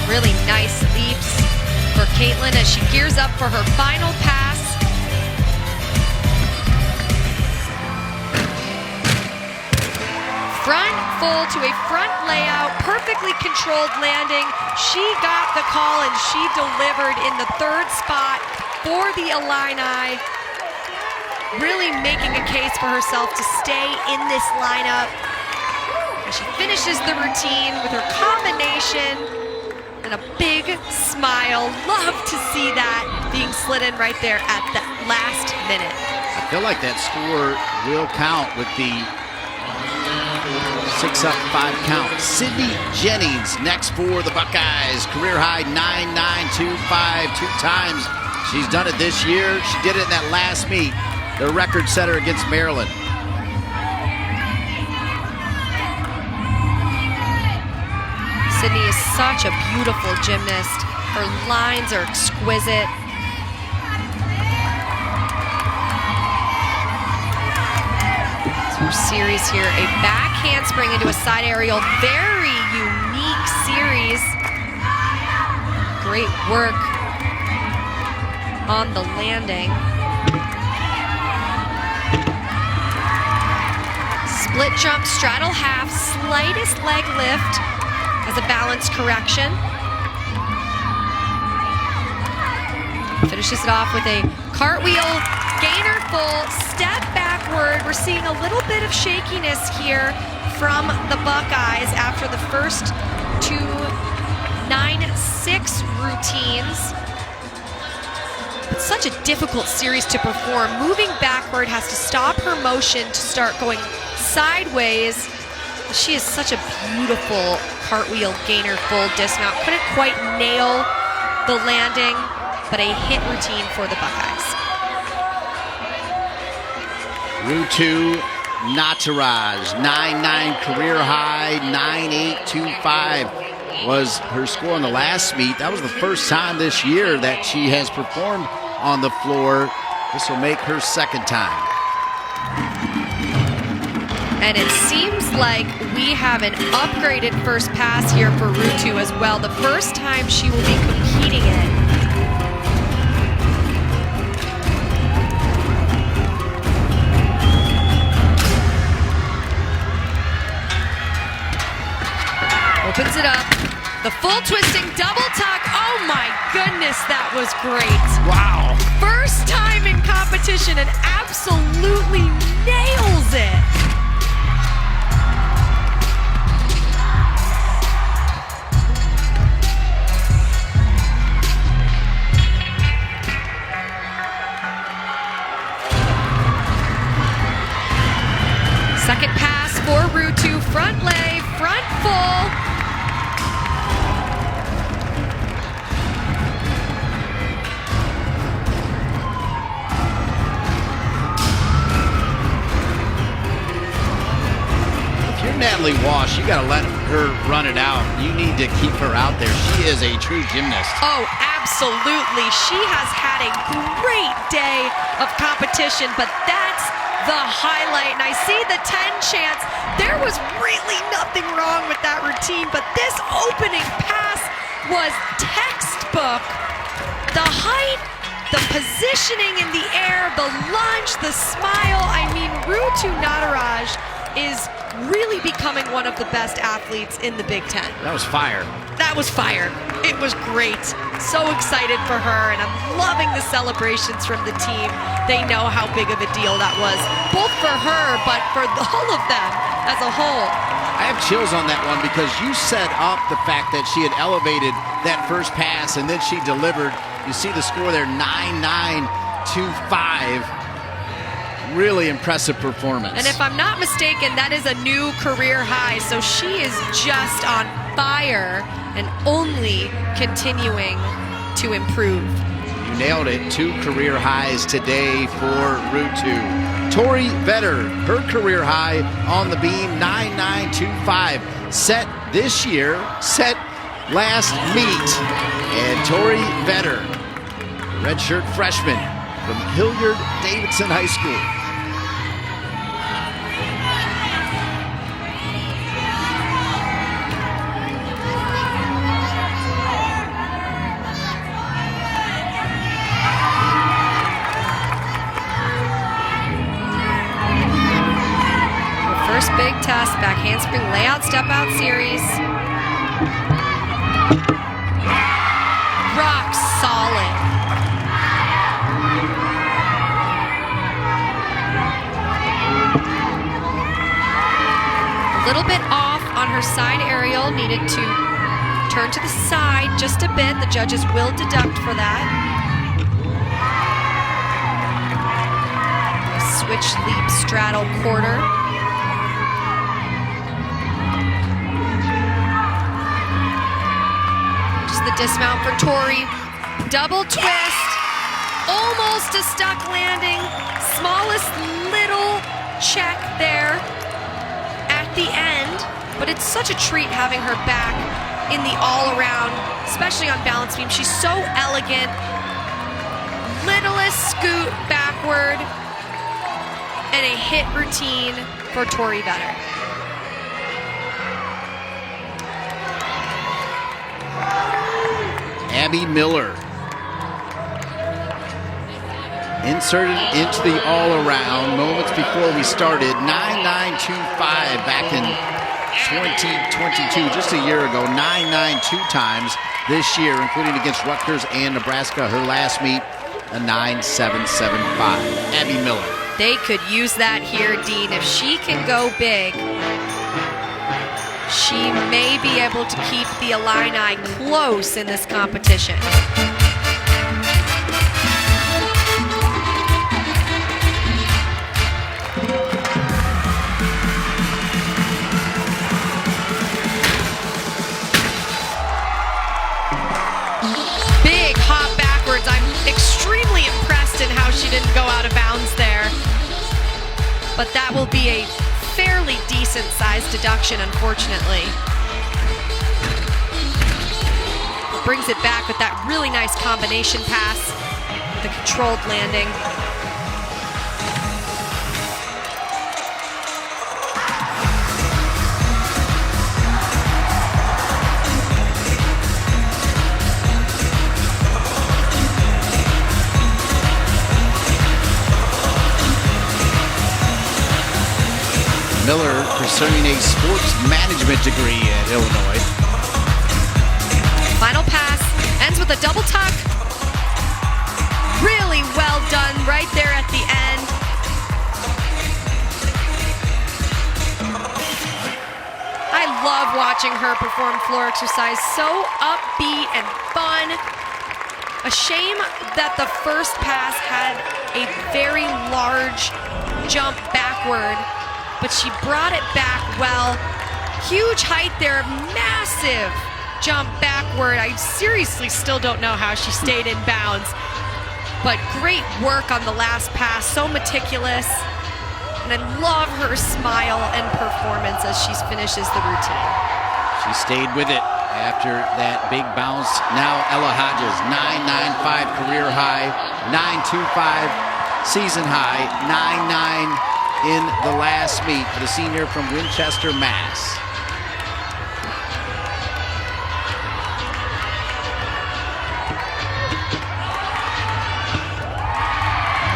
Speaker 2: Really nice leaps for Caitlin as she gears up for her final pass. Front full to a front layout, perfectly controlled landing. She got the call and she delivered in the third spot for the Illini. Really making a case for herself to stay in this lineup. As she finishes the routine with her combination and a big smile. Love to see that being slid in right there at the last minute.
Speaker 1: I feel like that score will count with the 6-up, 5 count. Sydney Jennings next for the Buckeyes. Career high 9.925 two times. She's done it this year. She did it in that last meet, the record setter against Maryland.
Speaker 2: Sydney is such a beautiful gymnast. Her lines are exquisite. Series here, a back handspring into a side aerial, very unique series. Great work on the landing. Split jump, straddle half, slightest leg lift as a balance correction. Finishes it off with a cartwheel, gainer full, step backward. We're seeing a little bit of shakiness here from the Buckeyes after the first two 9.6 routines. It's such a difficult series to perform. Moving backward has to stop her motion to start going sideways. She is such a beautiful cartwheel, gainer full dismount. Couldn't quite nail the landing, but a hit routine for the Buckeyes.
Speaker 1: Rutu Nataraj, 9.9 career high, 9.825 was her score in the last meet. That was the first time this year that she has performed on the floor. This will make her second time.
Speaker 2: And it seems like we have an upgraded first pass here for Rutu as well. The first time she will be competing in. Opens it up. The full twisting double tuck. Oh my goodness, that was great.
Speaker 1: Wow.
Speaker 2: First time in competition and absolutely nails it. Second pass for Rutu, front lay, front full.
Speaker 1: If you're Natalie Walsh, you got to let her run it out. You need to keep her out there. She is a true gymnast.
Speaker 2: Oh, absolutely. Absolutely. She has had a great day of competition, but that's the highlight. And I see the 10 chance. There was really nothing wrong with that routine, but this opening pass was textbook. The height, the positioning in the air, the lunge, the smile. I mean, Rutu Nataraj is really becoming one of the best athletes in the Big Ten.
Speaker 1: That was fire.
Speaker 2: That was fire. It was great. So excited for her, and I'm loving the celebrations from the team. They know how big of a deal that was, both for her, but for all of them as a whole.
Speaker 1: I have chills on that one because you set up the fact that she had elevated that first pass and then she delivered. You see the score there, 9-9-2-5. Really impressive performance.
Speaker 2: And if I'm not mistaken, that is a new career high. So she is just on fire and only continuing to improve.
Speaker 1: You nailed it. 2 career highs today for Rutu. Tori Vetter, her career high on the beam, 9-9-2-5. Set this year, set last meet. And Tori Vetter, redshirt freshman from Hilliard-Davidson High School.
Speaker 2: First big test, back handspring layout, step out series. Rock solid. A little bit off on her side aerial, needed to turn to the side just a bit. The judges will deduct for that. Switch leap straddle quarter. Just the dismount for Tori. Double twist. Almost a stuck landing. Smallest little check there at the end. But it's such a treat having her back in the all-around, especially on balance beam. She's so elegant. Littlest scoot backward. And a hit routine for Tori Vetter.
Speaker 1: Abby Miller inserted into the all-around moments before we started. 9-9-2-5 back in 2022, just a year ago. 9-9 2 times this year, including against Rutgers and Nebraska. Her last meet, a 9-7-7-5. Abby Miller.
Speaker 2: They could use that here, Dean. If she can go big, she may be able to keep the Illini close in this competition. Big hop backwards. I'm extremely impressed in how she didn't go out of bounds there. But that will be a fairly decent sized deduction, unfortunately. Brings it back with that really nice combination pass, the controlled landing.
Speaker 1: Miller pursuing a sports management degree at Illinois.
Speaker 2: Final pass, ends with a double tuck. Really well done right there at the end. I love watching her perform floor exercise. So upbeat and fun. A shame that the first pass had a very large jump backward, but she brought it back well. Huge height there, massive jump backward. I seriously still don't know how she stayed in bounds, but great work on the last pass, so meticulous. And I love her smile and performance as she finishes the routine.
Speaker 1: She stayed with it. After that big bounce, now Ella Hodges, 9.95 career high, 9.25 season high, 9.9 in the last meet for the senior from Winchester, Mass.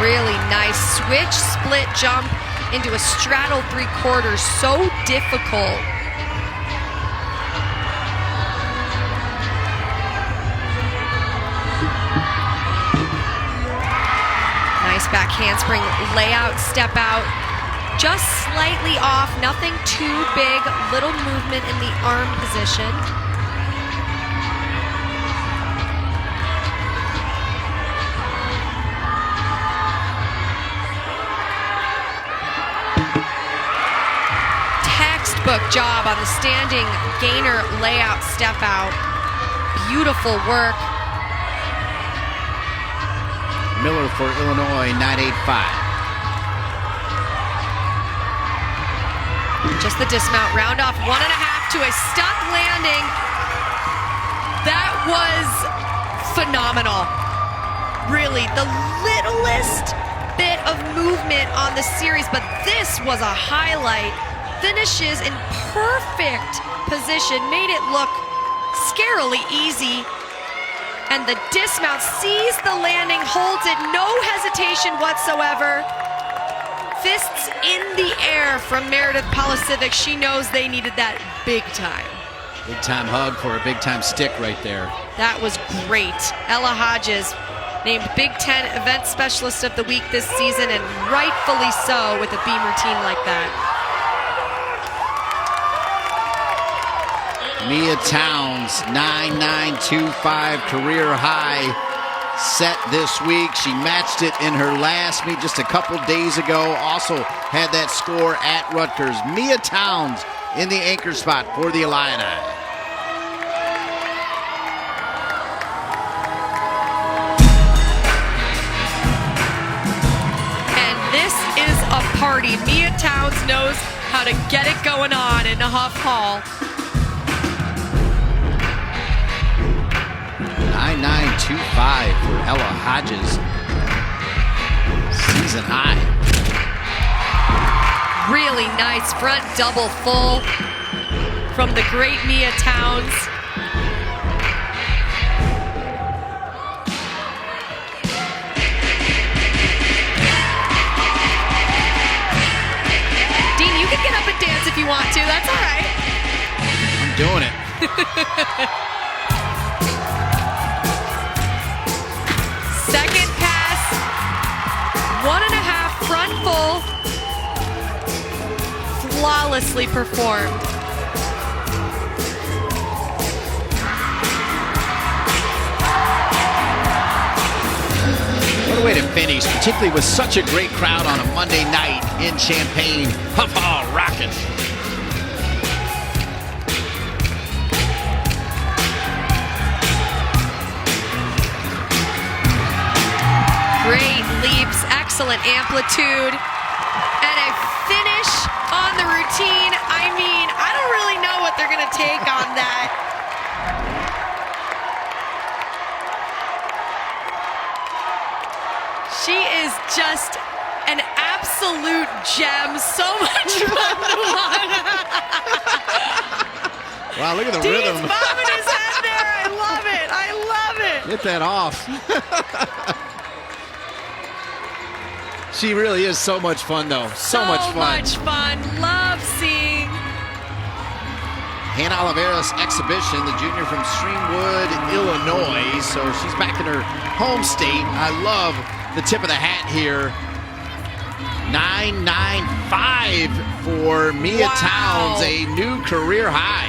Speaker 2: Really nice switch split jump into a straddle 3/4, so difficult. Nice back handspring layout, step out, just slightly off, nothing too big, little movement in the arm position. Textbook job on the standing gainer layout step out. Beautiful work.
Speaker 1: Miller for Illinois, 9.85.
Speaker 2: Just the dismount, round off 1.5 to a stuck landing. That was phenomenal. Really, the littlest bit of movement on the series, but this was a highlight. Finishes in perfect position, made it look scarily easy. And the dismount sees the landing, holds it, no hesitation whatsoever. Fists in the air from Meredith Polisiewicz. She knows they needed that big time.
Speaker 1: Big time hug for a big time stick right there.
Speaker 2: That was great. Ella Hodges named Big Ten Event Specialist of the Week this season, and rightfully so with a beam routine like that.
Speaker 1: Mia Towns, 9.925 career high set this week. She matched it in her last meet just a couple days ago. Also had that score at Rutgers. Mia Towns in the anchor spot for the Illini.
Speaker 2: And this is a party. Mia Towns knows how to get it going on in Huff Hall.
Speaker 1: 9.925 for Ella Hodges. Season high.
Speaker 2: Really nice front double full from the great Mia Towns. Dean, you can get up and dance if you want to. That's all right.
Speaker 1: I'm doing it.
Speaker 2: Second pass, 1.5 front full, flawlessly performed.
Speaker 1: What a way to finish, particularly with such a great crowd on a Monday night in Champaign. Huff Hall rocking.
Speaker 2: Great leaps, excellent amplitude, and a finish on the routine. I mean, I don't really know what they're going to take on that. She is just an absolute gem. So much fun to watch.
Speaker 1: Wow, look at the
Speaker 2: Dean's
Speaker 1: rhythm.
Speaker 2: bobbing his head there. I love it. I love it.
Speaker 1: Get that off. She really is so much fun, though. So much fun.
Speaker 2: So much fun. Love seeing
Speaker 1: Hannah Oliveira's exhibition, the junior from Streamwood, Illinois. So she's back in her home state. I love the tip of the hat here. 9.95 for Mia Towns, a new career high.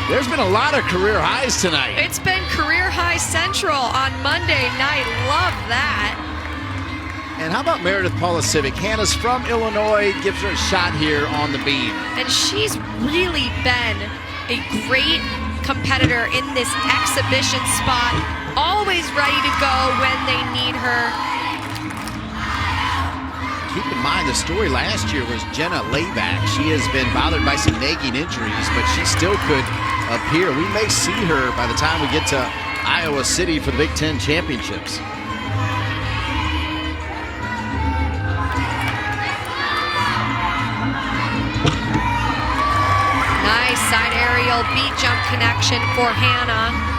Speaker 1: There's been a lot of career highs tonight.
Speaker 2: it's been career high central on Monday night. Love that.
Speaker 1: And how about Meredith Polisiewicz? Hannah's from Illinois, gives her a shot here on the beam.
Speaker 2: And she's really been a great competitor in this exhibition spot. Always ready to go when they need her.
Speaker 1: keep in mind the story last year was Jenna Layback. She has been bothered by some nagging injuries, but she still could appear. We may see her by the time we get to Iowa City for the Big Ten Championships.
Speaker 2: Nice side aerial beat jump connection for Hannah.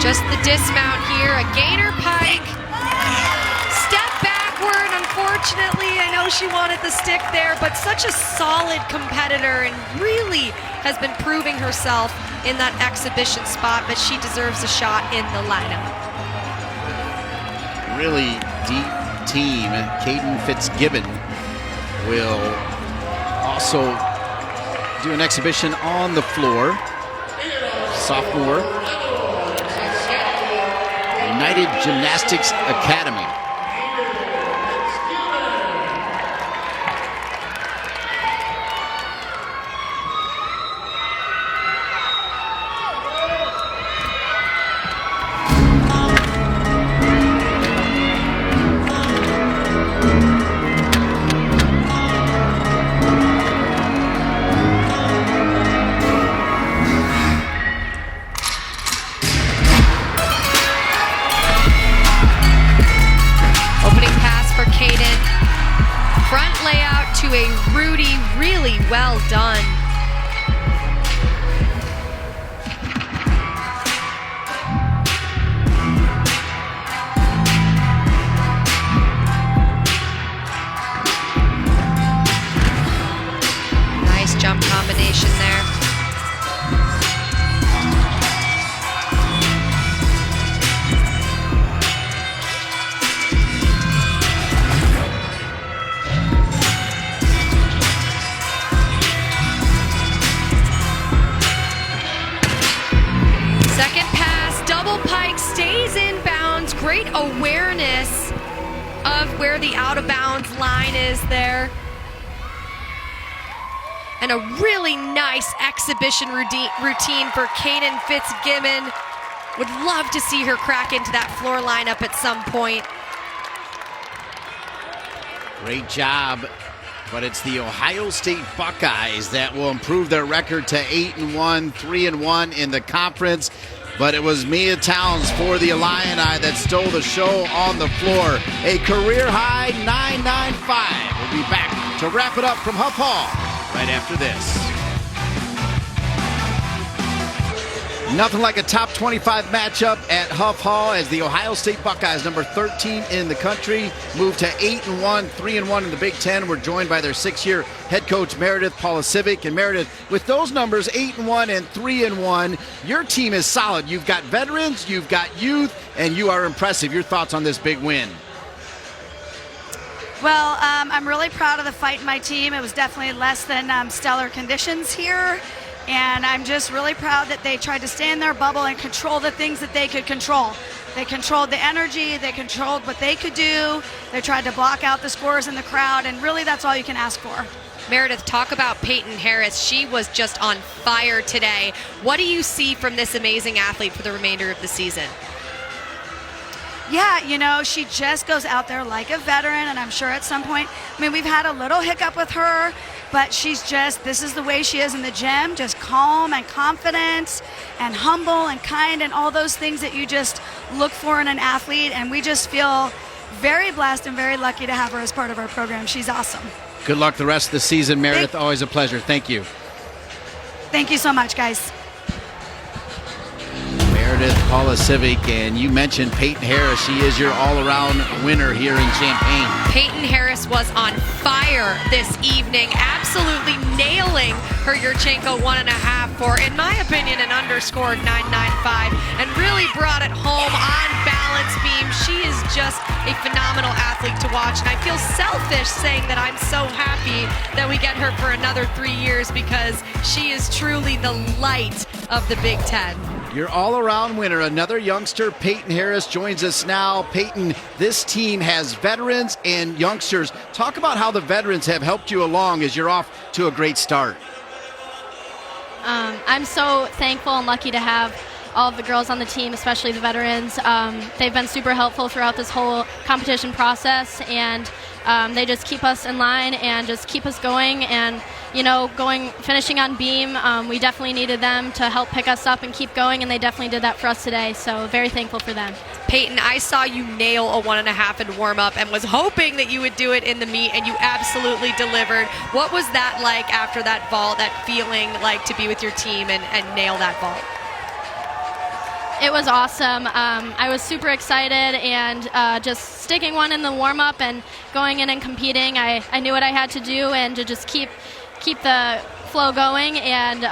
Speaker 2: Just the dismount here, a gainer pike. Step backward, unfortunately. I know she wanted the stick there, but such a solid competitor and really has been proving herself in that exhibition spot, but she deserves a shot in the lineup.
Speaker 1: Really deep team. Caden Fitzgibbon will also do an exhibition on the floor. Sophomore. United Gymnastics Academy.
Speaker 2: Well done. Nice jump combination there. Great awareness of where the out-of-bounds line is there. And a really nice exhibition routine for Caden Fitzgibbon. Would love to see her crack into that floor lineup at some point.
Speaker 1: Great job. But it's the Ohio State Buckeyes that will improve their record to 8-1, 3-1 in the conference. But it was Mia Towns for the Illini that stole the show on the floor. A career-high 9.95. We'll be back to wrap it up from Huff Hall right after this. Nothing like a top 25 matchup at Huff Hall as the Ohio State Buckeyes, number 13 in the country, move to 8-1, 3-1 in the Big Ten. We're joined by their 6-year head coach, Meredith Polasiewicz. And Meredith, with those numbers, 8-1 and 3-1, your team is solid. You've got veterans, you've got youth, and you are impressive. Your thoughts on this big win?
Speaker 3: Well, I'm really proud of the fight in my team. It was definitely less than stellar conditions here. And I'm just really proud that they tried to stay in their bubble and control the things that they could control. They controlled the energy, they controlled what they could do, they tried to block out the scores in the crowd, and really that's all you can ask for.
Speaker 2: Meredith, talk about Peyton Harris. She was just on fire today. What do you see from this amazing athlete for the remainder of the season?
Speaker 3: Yeah, you know, she just goes out there like a veteran, and I'm sure at some point, I mean, we've had a little hiccup with her, but she's just, this is the way she is in the gym, just calm and confident and humble and kind and all those things that you just look for in an athlete, and we just feel very blessed and very lucky to have her as part of our program. She's awesome.
Speaker 1: Good luck the rest of the season, Meredith. Always a pleasure. Thank you.
Speaker 3: Thank you so much, guys.
Speaker 1: Meredith Polasiewicz, and you mentioned Peyton Harris. She is your all-around winner here in Champaign.
Speaker 2: Peyton Harris was on fire this evening, absolutely nailing her Yurchenko 1.5 for, in my opinion, an underscored 9.95, and really brought it home on balance beam. She is just a phenomenal athlete to watch, and I feel selfish saying that I'm so happy that we get her for another 3 years because she is truly the light of the Big Ten.
Speaker 1: Your all-around winner, another youngster, Peyton Harris, joins us now. Peyton, this team has veterans and youngsters. Talk about how the veterans have helped you along as you're off to a great start.
Speaker 4: I'm so thankful and lucky to have all of the girls on the team, especially the veterans. They've been super helpful throughout this whole competition process, and they just keep us in line and just keep us going. And finishing on beam, we definitely needed them to help pick us up and keep going, and they definitely did that for us today. So very thankful for them.
Speaker 2: Peyton, I saw you nail a 1.5 in warm-up and was hoping that you would do it in the meet, and you absolutely delivered. What was that like after that vault, that feeling like to be with your team and nail that vault?
Speaker 4: It was awesome. I was super excited, and just sticking one in the warm-up and going in and competing, I knew what I had to do, and to just keep the flow going. And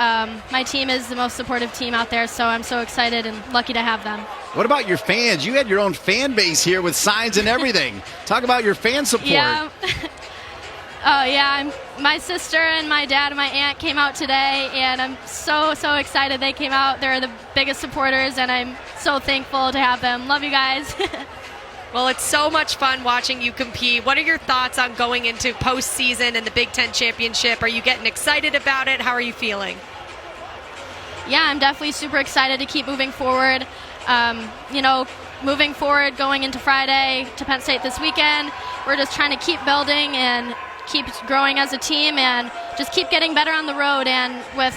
Speaker 4: my team is the most supportive team out there, so I'm so excited and lucky to have them.
Speaker 1: What about your fans? You had your own fan base here with signs and everything. Talk about your fan support.
Speaker 4: Yeah. Oh, yeah. My sister and my dad and my aunt came out today, and I'm so excited they came out. They're the biggest supporters, and I'm so thankful to have them. Love you guys.
Speaker 2: Well, it's so much fun watching you compete. What are your thoughts on going into postseason and the Big Ten Championship? Are you getting excited about it? How are you feeling?
Speaker 4: Yeah, I'm definitely super excited to keep moving forward. Moving forward, going into Friday to Penn State this weekend, we're just trying to keep building and keep growing as a team and just keep getting better on the road. And with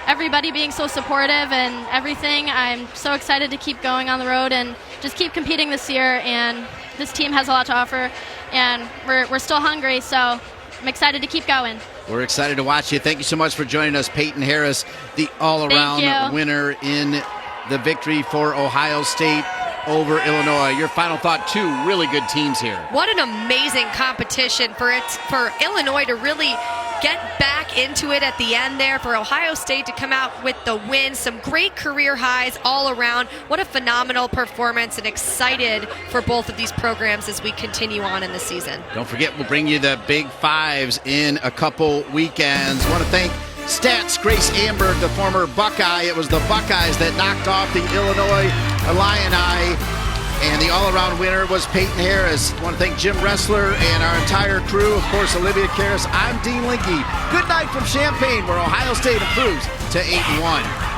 Speaker 4: everybody being so supportive and everything, I'm so excited to keep going on the road and just keep competing this year. And this team has a lot to offer, and we're still hungry, so I'm excited to keep going.
Speaker 1: We're excited to watch you. Thank you so much for joining us, Peyton Harris, the all-around winner in the victory for Ohio State over Illinois. Your final thought, two really good teams here.
Speaker 2: What an amazing competition for Illinois to really get back into it at the end there, for Ohio State to come out with the win. Some great career highs all around. What a phenomenal performance, and excited for both of these programs as we continue on in the season.
Speaker 1: Don't forget, we'll bring you the Big Fives in a couple weekends. I want to thank Stats Grace Amberg, the former Buckeye. It was the Buckeyes that knocked off the Illinois Illini, and the all-around winner was Peyton Harris. I want to thank Jim Ressler and our entire crew, of course, Olivia Karras. I'm Dean Linke. Good night from Champaign, where Ohio State improves to 8-1.